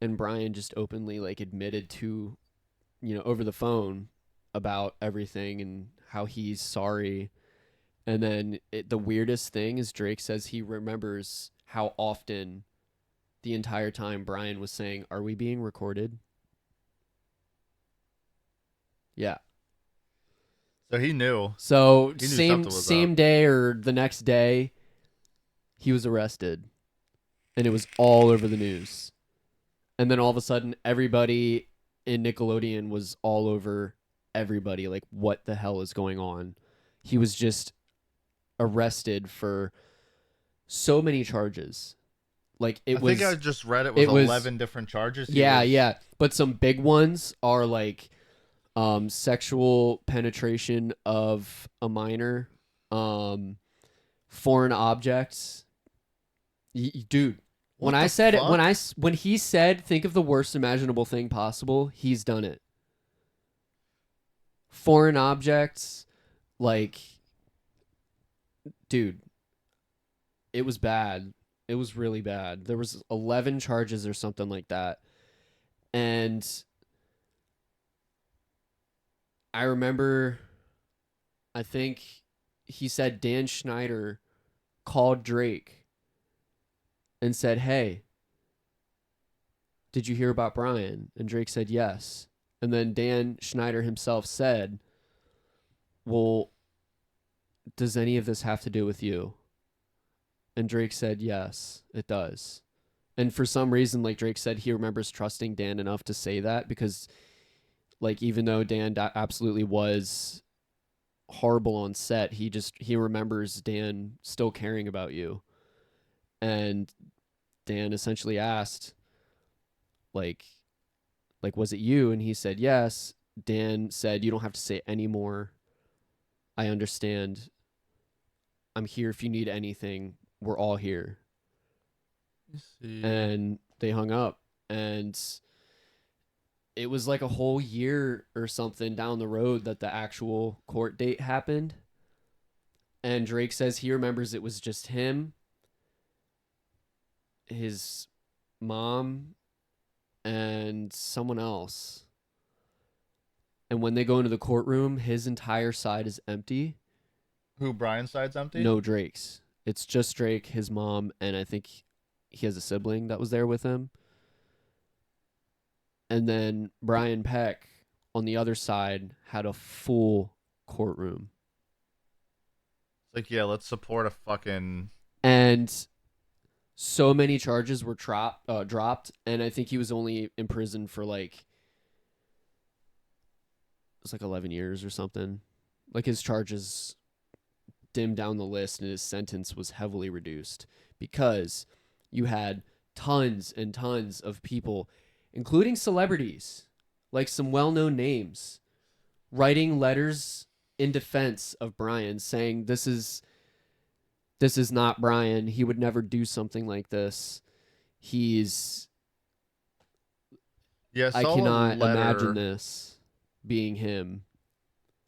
And Brian just openly like admitted to, over the phone about everything and how he's sorry. And then the weirdest thing is Drake says he remembers how often the entire time Brian was saying, "Are we being recorded?" Yeah. So he knew. So He knew same something was same up. day or the next day, he was arrested, and it was all over the news. And then all of a sudden, everybody in Nickelodeon was all over everybody. Like, what the hell is going on? He was just arrested for so many charges. Like I think I just read it was it was 11 different charges. Yeah, yeah. But some big ones are like sexual penetration of a minor, foreign objects. Dude, What when I the said it, fuck? when he said think of the worst imaginable thing possible, he's done it. Foreign objects, like, dude, it was bad. It was really bad. There was 11 charges or something like that. And I remember, I think he said Dan Schneider called Drake and said, "Hey, did you hear about Brian?" And Drake said, "Yes." And then Dan Schneider himself said, "Well, does any of this have to do with you?" And Drake said, "Yes, it does." And for some reason, like Drake said, he remembers trusting Dan enough to say that because, like, even though Dan absolutely was horrible on set, he remembers Dan still caring about you. And Dan essentially asked, like, was it you? And he said yes. Dan said, "You don't have to say it anymore. I understand. I'm here if you need anything. We're all here." And they hung up. And it was like a whole year or something down the road that the actual court date happened. And Drake says he remembers it was just him, his mom, and someone else. And when they go into the courtroom, his entire side is empty. Who, Brian's side's empty? No Drake's. It's just Drake, his mom, and I think he has a sibling that was there with him. And then Brian Peck on the other side had a full courtroom. It's like, yeah, let's support a fucking And so many charges were dropped, and I think he was only in prison for like, it's like 11 years or something. Like his charges dimmed down the list and his sentence was heavily reduced because you had tons and tons of people, including celebrities, like some well-known names, writing letters in defense of Brian, saying this is not Brian. He would never do something like this. He's Yeah, I I saw a cannot imagine letter. this being him.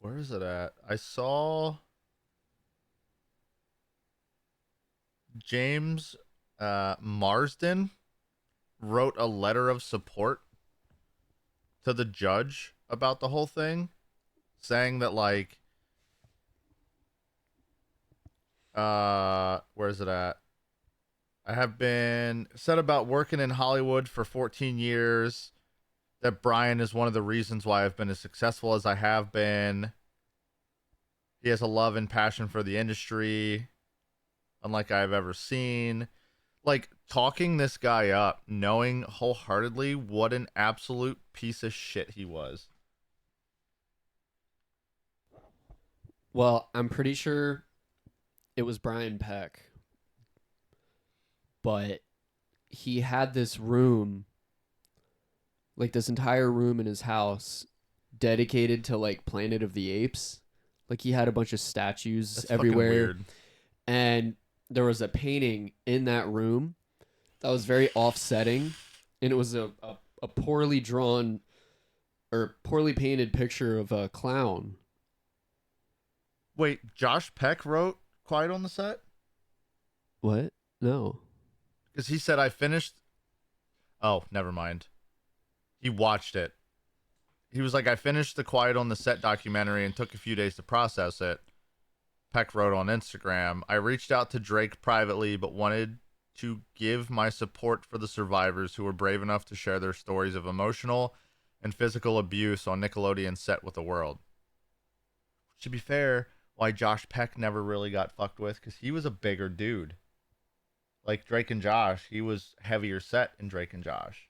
Where is it at? I saw James Marsden wrote a letter of support to the judge about the whole thing, saying that like where is it at? I have been said about working in Hollywood for 14 years that Brian is one of the reasons why I've been as successful as I have been. He has a love and passion for the industry, unlike I've ever seen. Like, talking this guy up, knowing wholeheartedly what an absolute piece of shit he was. Well, I'm pretty sure it was Brian Peck, but he had this room, like this entire room in his house dedicated to like Planet of the Apes. Like he had a bunch of statues That's fucking everywhere, weird. and there was a painting in that room that was very offsetting, and it was a poorly drawn or poorly painted picture of a clown. Wait, Josh Peck wrote Quiet on the Set? What? No. Because he said, I finished. Oh, never mind. He watched it. He was like, I finished the Quiet on the Set documentary and took a few days to process it. Peck wrote on Instagram, I reached out to Drake privately, but wanted to give my support for the survivors who were brave enough to share their stories of emotional and physical abuse on Nickelodeon set with the world. To be fair, why Josh Peck never really got fucked with, because he was a bigger dude. Like Drake and Josh, he was heavier set in Drake and Josh.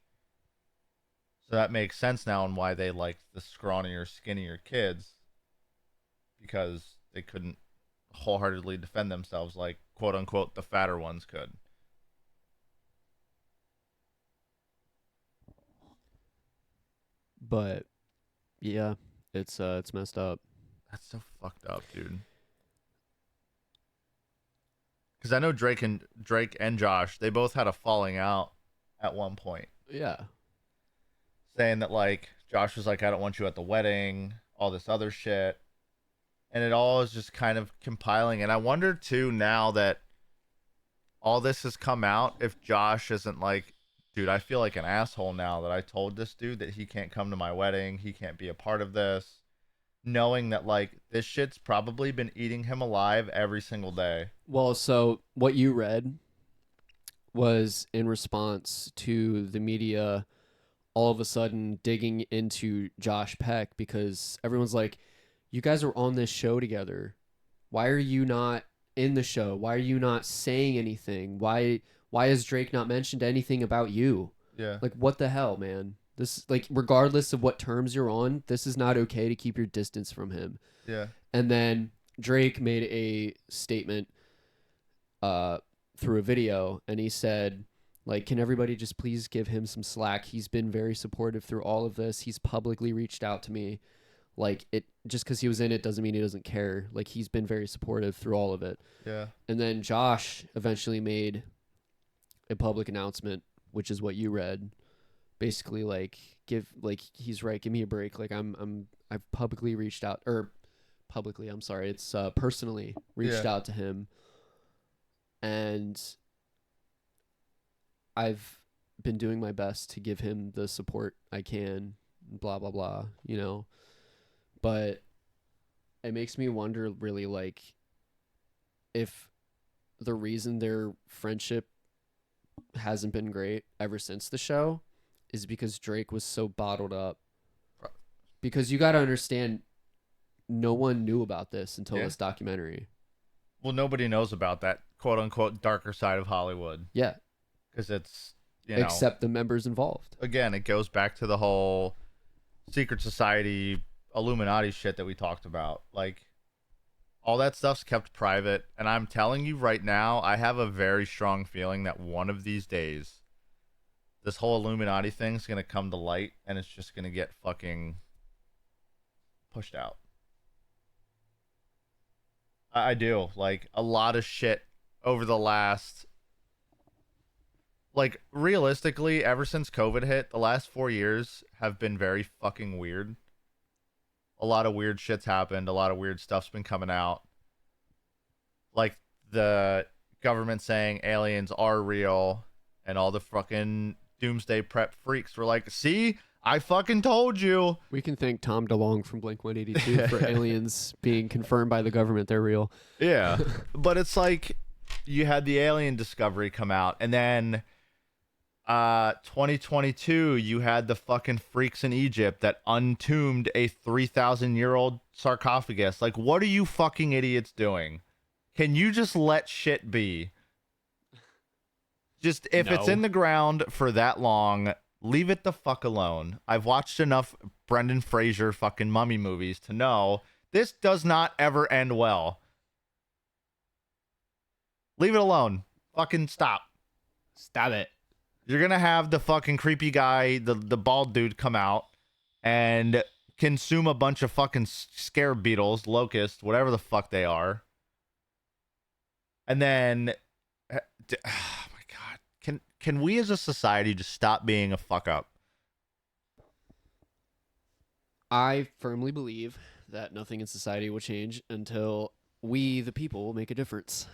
So that makes sense now on why they liked the scrawnier, skinnier kids, because they couldn't wholeheartedly defend themselves like quote unquote the fatter ones could. But yeah, it's messed up. That's so fucked up, dude. Because I know Drake and Josh, they both had a falling out at one point, Yeah. saying that like Josh was like, I don't want you at the wedding, all this other shit, and it all is just kind of compiling. And I wonder too, now that all this has come out, if Josh isn't like, dude, I feel like an asshole now that I told this dude that he can't come to my wedding, he can't be a part of this, knowing that like this shit's probably been eating him alive every single day. Well, so what you read was in response to the media all of a sudden digging into Josh Peck because everyone's like, you guys are on this show together. Why are you not in the show? Why are you not saying anything? Why has Drake not mentioned anything about you? Yeah. Like what the hell, man? This like regardless of what terms you're on, this is not okay to keep your distance from him. Yeah. And then Drake made a statement uh through a video and he said like, can everybody just please give him some slack? He's been very supportive through all of this. He's publicly reached out to me. Like it just because he was in it doesn't mean he doesn't care. Like he's been very supportive through all of it. Yeah. And then Josh eventually made a public announcement, which is what you read. Basically like he's right, give me a break. Like I've publicly reached out or publicly, I'm sorry, it's personally reached Yeah. out to him and I've been doing my best to give him the support I can, blah blah blah, you know. But it makes me wonder really like if the reason their friendship hasn't been great ever since the show is because Drake was so bottled up. Because you got to understand no one knew about this until Yeah. this documentary. Well, nobody knows about that quote unquote darker side of Hollywood Yeah, because it's, except the members involved. again, it goes back to the whole secret society Illuminati shit that we talked about. Like, all that stuff's kept private. And I'm telling you right now, I have a very strong feeling that one of these days, this whole Illuminati thing's going to come to light and it's just going to get fucking pushed out. I do. Like, a lot of shit over the last, like, realistically, ever since COVID hit, the last 4 years have been very fucking weird. A lot of weird shit's happened. A lot of weird stuff's been coming out. Like, the government saying aliens are real, and all the fucking doomsday prep freaks were like, see, I fucking told you. We can thank Tom DeLonge from Blink-182 for aliens being confirmed by the government they're real. Yeah. But it's like, you had the alien discovery come out, and then 2022, you had the fucking freaks in Egypt that untombed a 3,000-year-old sarcophagus. Like, what are you fucking idiots doing? Can you just let shit be? Just, if it's No. in the ground for that long, leave it the fuck alone. I've watched enough Brendan Fraser fucking mummy movies to know this does not ever end well. Leave it alone. Fucking stop. Stop it. You're going to have the fucking creepy guy, the bald dude, come out and consume a bunch of fucking scarab beetles, locusts, whatever the fuck they are. And then, oh my God, can we as a society just stop being a fuck up? I firmly believe that nothing in society will change until we, the people, will make a difference.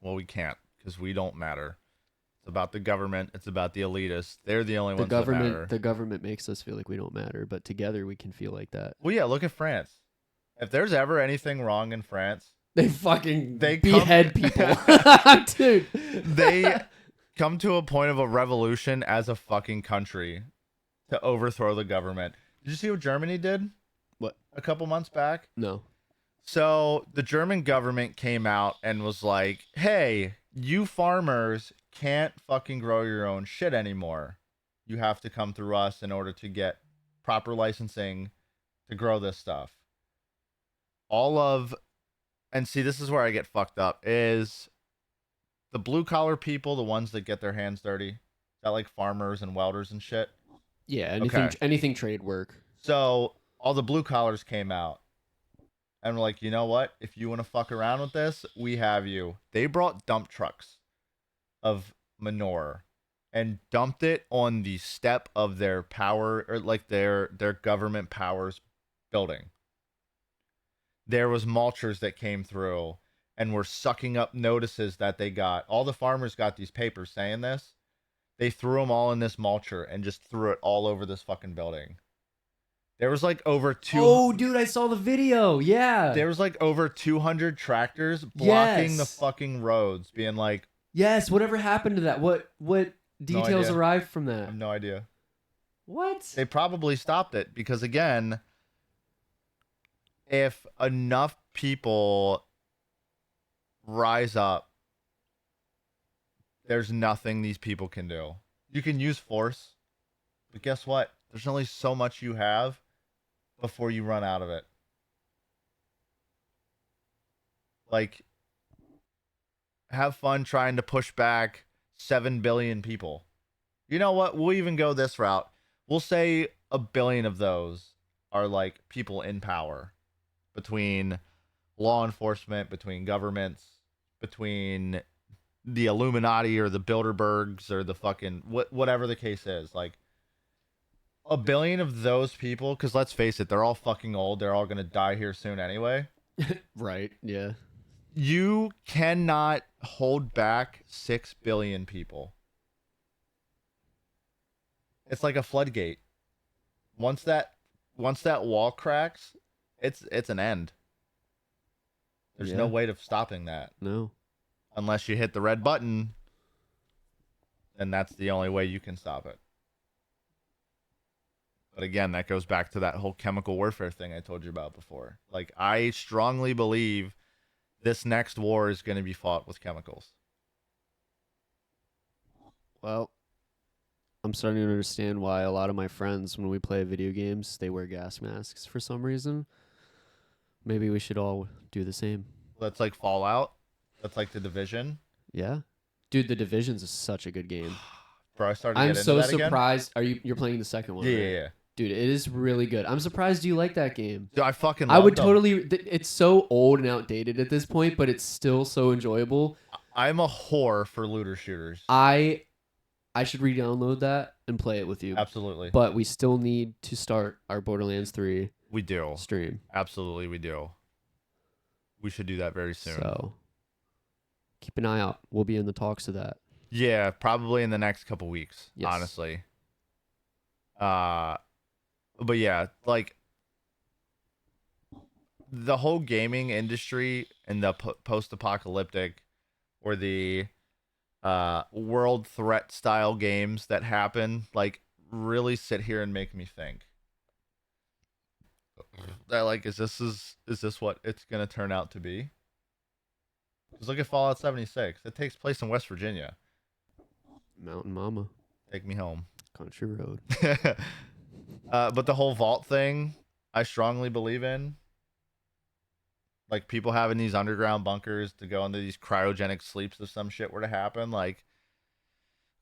Well, we can't because we don't matter. It's about the government. It's about the elitists. They're the only ones that matter. The government makes us feel like we don't matter, but together we can feel like that. Well, yeah, look at France. If there's ever anything wrong in France, They fucking They behead people. Dude. they come to a point of a revolution as a fucking country to overthrow the government. Did you see what Germany did? What? A couple months back? No. So the German government came out and was like, hey, you farmers can't fucking grow your own shit anymore. You have to come through us in order to get proper licensing to grow this stuff. And see, this is where I get fucked up, is the blue collar people, the ones that get their hands dirty. Is that like farmers and welders and shit? Yeah, Okay. anything trade work. So all the blue collars came out and were like, you know what? If you want to fuck around with this, we have you. They brought dump trucks of manure and dumped it on the step of their power, or like their government powers building. There was mulchers that came through and were sucking up notices that they got. All the farmers got these papers saying this. They threw them all in this mulcher and just threw it all over this fucking building. There was like over Oh, dude, I saw the video. Yeah. There was like over 200 tractors blocking the Yes. fucking roads, being like, Yes, whatever happened to that? What details idea. arrived from I that? have no idea. What? They probably stopped it because, again, if enough people rise up, there's nothing these people can do. You can use force, but guess what? There's only so much you have before you run out of it. Like, have fun trying to push back 7 billion people. You know what? We'll even go this route. We'll say 1 billion of those are like people in power, between law enforcement, between governments, between the Illuminati or the Bilderbergs or the fucking whatever the case is. Like, 1 billion of those people, because let's face it, they're all fucking old. They're all gonna die here soon anyway. Right, yeah. You cannot hold back 6 billion people. It's like a floodgate. Once that wall cracks, it's an end. There's no Yeah. way of stopping that. No. Unless you hit the red button, then that's the only way you can stop it. But again, that goes back to that whole chemical warfare thing I told you about before. Like, I strongly believe this next war is going to be fought with chemicals. Well, I'm starting to understand why a lot of my friends, when we play video games, they wear gas masks for some reason. Maybe we should all do the same. That's like Fallout. That's like The Division. Yeah, dude, The Division's is such a good game. Bro, I started to I'm get into so that again. surprised. You're playing the second one? Yeah, right? yeah, yeah. Dude, it is really good. I'm surprised you like that game. Dude, I fucking I would them. totally. It's so old and outdated at this point, but it's still so enjoyable. I'm a whore for looter shooters. I should re-download that and play it with you. Absolutely. But we still need to start our Borderlands 3 We do. stream. Absolutely, we do. We should do that very soon. So keep an eye out. We'll be in the talks of that. Yeah, probably in the next couple weeks, Yes. honestly. But yeah, like the whole gaming industry and the post-apocalyptic or the world threat style games that happen, like, really sit here and make me think that, like, is this what it's gonna turn out to be? Because look at Fallout 76. It takes place in West Virginia. Mountain Mama. Take me home. Country Road. But the whole vault thing, I strongly believe in. Like, people having these underground bunkers to go into these cryogenic sleeps if some shit were to happen. Like,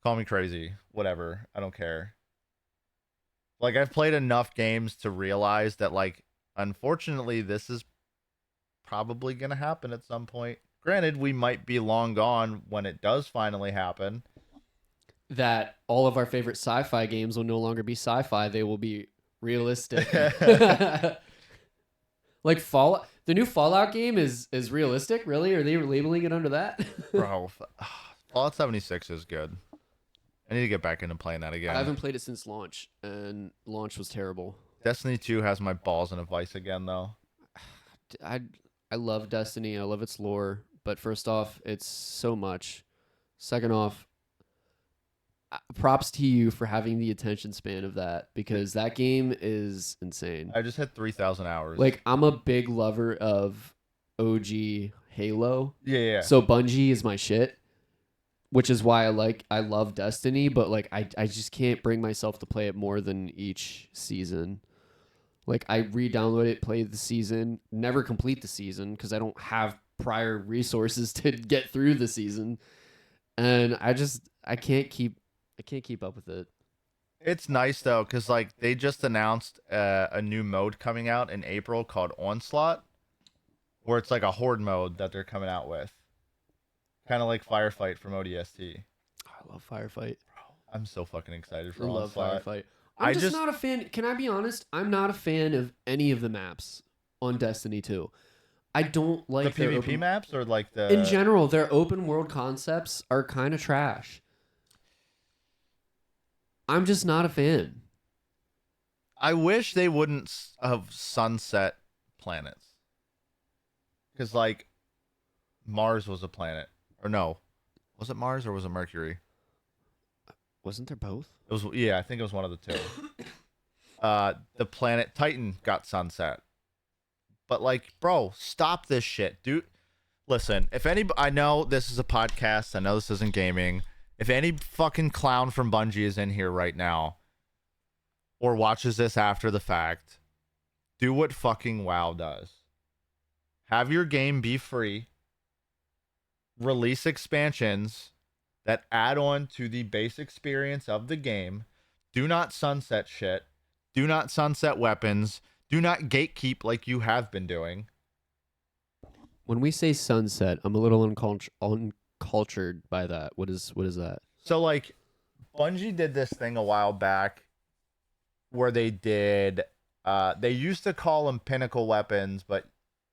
call me crazy. Whatever. I don't care. Like, I've played enough games to realize that, like, unfortunately, this is probably going to happen at some point. Granted, we might be long gone when it does finally happen. That all of our favorite sci-fi games will no longer be sci-fi. They will be realistic. Like Fallout, the new Fallout game is realistic. Really? Are they labeling it under that? Bro, Fallout 76 is good. I need to get back into playing that again. I haven't played it since launch, and launch was terrible. Destiny 2 has my balls in a vice again, though. I love Destiny. I love its lore. But first off, it's so much. Second off, props to you for having the attention span of that, because that game is insane. I just hit 3,000 hours. Like, I'm a big lover of OG Halo. Yeah. So Bungie is my shit, which is why I love Destiny, but like I just can't bring myself to play it more than each season. Like, I re-download it, play the season, never complete the season because I don't have prior resources to get through the season. And I can't keep up with it. It's nice, though, because, like, they just announced a new mode coming out in April called Onslaught, where it's like a horde mode that they're coming out with. Kind of like Firefight from ODST. I love Firefight. I'm so fucking excited for I love Onslaught. Firefight. I'm just not a fan. Can I be honest? I'm not a fan of any of the maps on Destiny 2. I don't like the PvP maps, or like the... In general, their open world concepts are kind of trash. I'm just not a fan. I wish they wouldn't have sunset planets. Because, like, Mars was a planet. Or no. Was it Mars or was it Mercury? Wasn't there both? It was, yeah, I think it was one of the two. The planet Titan got sunset. But, like, bro, stop this shit, dude. Listen, if any, I know this is a podcast. I know this isn't gaming. If any fucking clown from Bungie is in here right now or watches this after the fact, do what fucking WoW does. Have your game be free. Release expansions that add on to the base experience of the game. Do not sunset shit. Do not sunset weapons. Do not gatekeep like you have been doing. When we say sunset, I'm a little uncultured by that. What is that? So, like, Bungie did this thing a while back where they did, they used to call them pinnacle weapons, but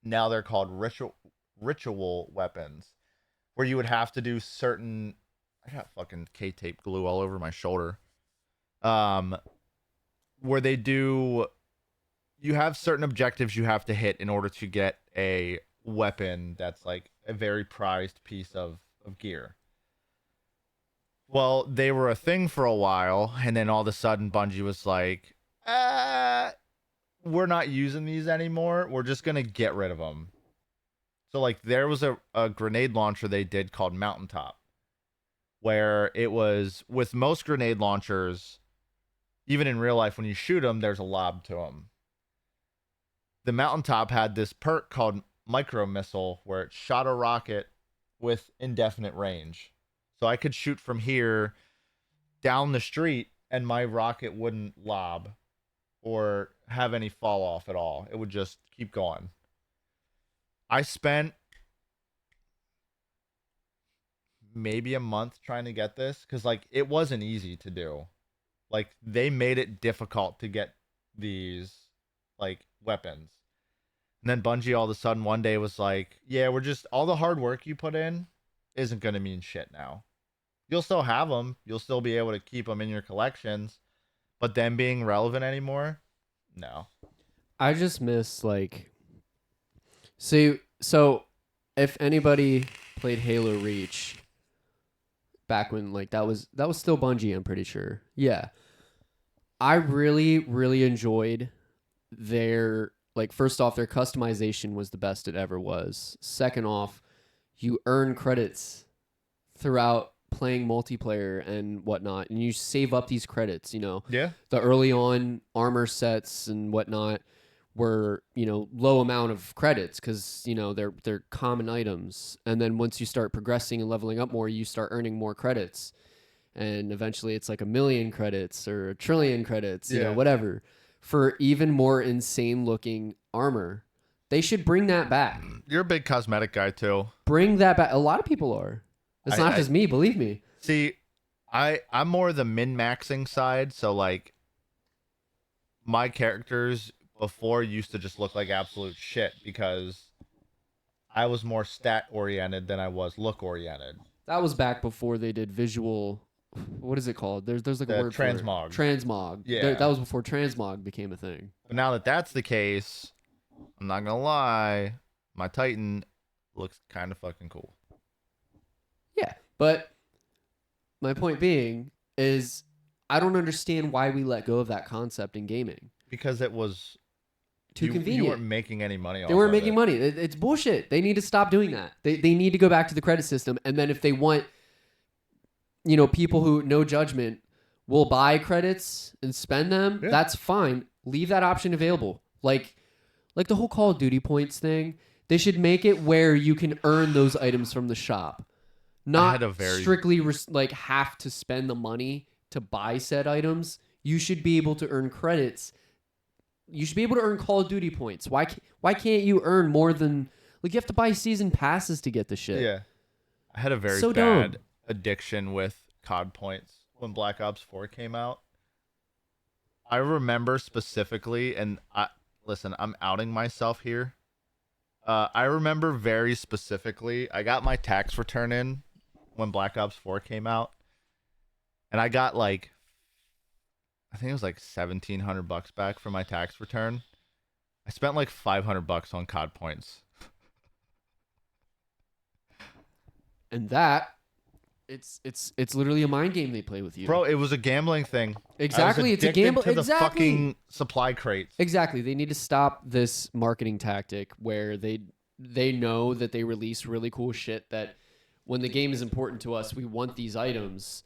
now they're called ritual weapons, where you would have to do certain, I got fucking K-tape glue all over my shoulder, where they do, you have certain objectives you have to hit in order to get a weapon that's like a very prized piece of gear. Well, they were a thing for a while, and then all of a sudden Bungie was like, we're not using these anymore. We're just going to get rid of them. So like there was a grenade launcher they did called Mountaintop, where it was with most grenade launchers, even in real life, when you shoot them, there's a lob to them. The Mountaintop had this perk called micro missile, where it shot a rocket with indefinite range. So I could shoot from here down the street, and my rocket wouldn't lob or have any fall off at all. It would just keep going. I spent maybe a month trying to get this because like it wasn't easy to do. Like they made it difficult to get these like weapons. And then Bungie all of a sudden one day was like, "Yeah, we're just all the hard work you put in isn't going to mean shit now. You'll still have them. You'll still be able to keep them in your collections, but them being relevant anymore? No." I just miss like, so if anybody played Halo Reach back when like that was still Bungie, I'm pretty sure. Yeah. I really enjoyed their like first off their customization was the best it ever was. Second off, you earn credits throughout playing multiplayer and whatnot, and you save up these credits, you know. Yeah. The early on armor sets and whatnot were, you know, low amount of credits because, you know, they're common items. And then once you start progressing and leveling up more, you start earning more credits. And eventually it's like 1,000,000 credits or 1,000,000,000,000 credits, you know, whatever, for even more insane looking armor. They should bring that back. You're a big cosmetic guy too. Bring that back. A lot of people are. It's not just me, believe me. See, I'm more the min-maxing side, so like my characters before used to just look like absolute shit because I was more stat oriented than I was look oriented. That was back before they did visual. What is it called? There's like a word transmog. for it. Transmog. Yeah. That was before transmog became a thing. But now that that's the case, I'm not gonna lie, my Titan looks kind of fucking cool. Yeah, but my point being is I don't understand why we let go of that concept in gaming. Because it was too convenient. You weren't making any money off They weren't of making it. money. It's bullshit. They need to stop doing that. They need to go back to the credit system. And then if they want, you know, people who, no judgment, will buy credits and spend them, that's fine. Leave that option available. Like the whole Call of Duty points thing, they should make it where you can earn those items from the shop. Not strictly like have to spend the money to buy said items. You should be able to earn credits. You should be able to earn Call of Duty points. Why can't you earn more than like you have to buy season passes to get the shit? Yeah, I had a very bad dumb. addiction with COD points when Black Ops 4 came out. I remember specifically, and listen, I'm outing myself here. I remember very specifically. I got my tax return in when Black Ops 4 came out, and I got like, I think it was like $1,700 back for my tax return. I spent like $500 on COD points. And that, it's literally a mind game they play with you, Bro, it was a gambling thing. Exactly, it's a gamble. To the Exactly. fucking supply crates. Exactly. They need to stop this marketing tactic where they know that they release really cool shit that when the game is important to us, we want these items.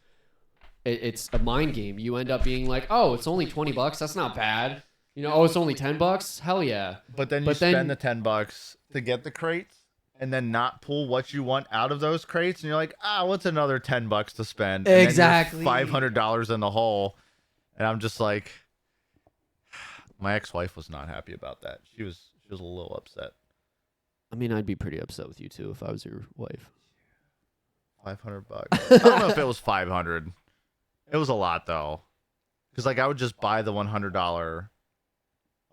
It's a mind game. You end up being like, oh, it's only $20. That's not bad. You know, oh, it's only $10. Hell yeah. But then you spend the $10 to get the crates and then not pull what you want out of those crates. And you're like, what's another $10 to spend? And exactly. Then you're $500 in the hole. And I'm just like, my ex-wife was not happy about that. She was a little upset. I mean, I'd be pretty upset with you too if I was your wife. $500. I don't know if it was 500. It was a lot though, because like I would just buy the $100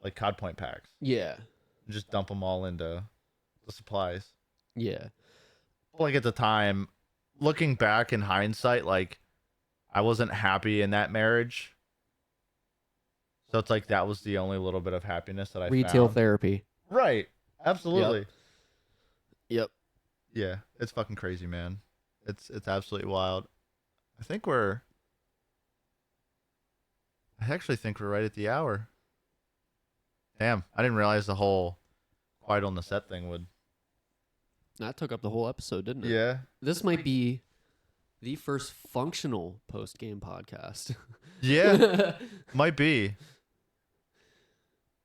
like COD point packs. Yeah. And just dump them all into the supplies. Yeah. Like at the time, looking back in hindsight, like I wasn't happy in that marriage. So it's like that was the only little bit of happiness that I found. Retail therapy. Right. Absolutely. Yep. Yeah. It's fucking crazy, man. It's absolutely wild. I actually think we're right at the hour. Damn, I didn't realize the whole quiet on the set thing would That took up the whole episode, didn't it? Yeah. This might be the first functional post-game podcast. Yeah. Might be.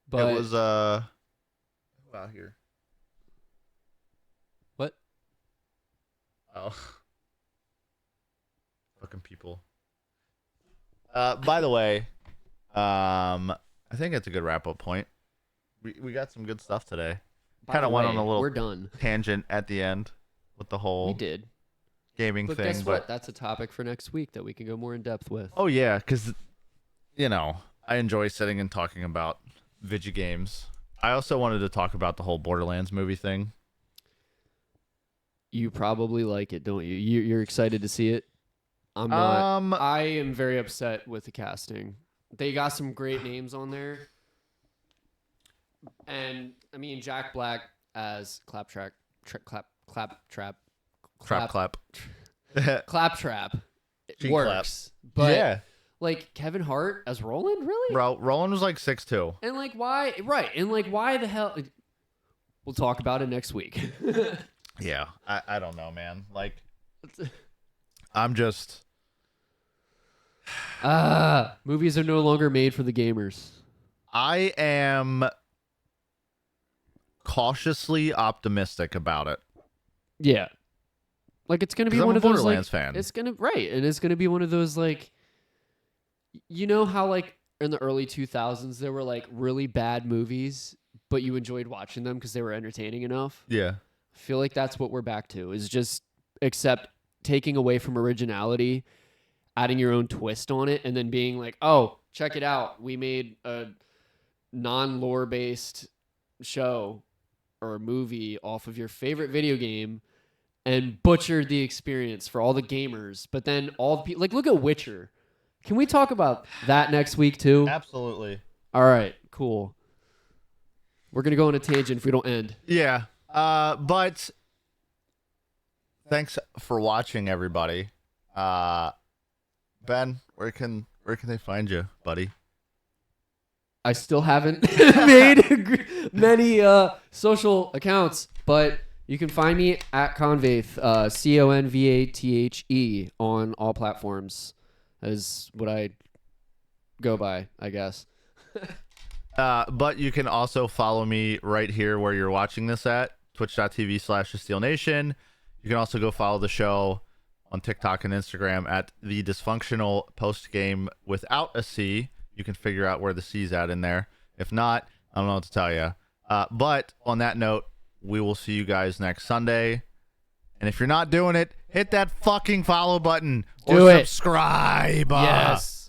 But it was out here. What? Oh. Fucking people. By the way, I think it's a good wrap-up point. We got some good stuff today. Kind of went on a little we're done. tangent at the end with the whole We did. gaming But thing. guess what? That's a topic for next week that we can go more in depth with. Oh yeah, because I enjoy sitting and talking about video games. I also wanted to talk about the whole Borderlands movie thing. You probably like it, don't you? You're excited to see it. I'm not. I am very upset with the casting. They got some great names on there, and I mean Jack Black as Claptrap Cheek works, but yeah, like Kevin Hart as Roland, really? bro, Roland was like 6'2". And like why? Right? And like why the hell? We'll talk about it next week. Yeah, I don't know, man. Like, I'm just. Movies are no longer made for the gamers. I am cautiously optimistic about it. Yeah. Like it's gonna be 'Cause one I'm a of those Borderlands like fan. it's gonna and it's gonna be one of those like you know how like in the early 2000s there were like really bad movies but you enjoyed watching them because they were entertaining enough. Yeah. I feel like that's what we're back to is just except taking away from originality, adding your own twist on it, and then being like, oh, check it out, we made a non-lore based show or a movie off of your favorite video game and butchered the experience for all the gamers. But then all the people, like, look at Witcher. Can we talk about that next week too? Absolutely. All right, cool. We're going to go on a tangent if we don't end. Yeah. But thanks for watching, everybody. Ben, where can they find you, buddy? I still haven't made many social accounts, but you can find me at Convathe, CONVATHE on all platforms. That is what I go by, I guess. But you can also follow me right here where you're watching this at, twitch.tv/TheSteelNation. You can also go follow the show on TikTok and Instagram at the Dysfunctional Postgame without a C. You can figure out where the C's at in there. If not, I don't know what to tell you. But on that note, we will see you guys next Sunday. And if you're not doing it, hit that fucking follow button or Do it. subscribe. Yes.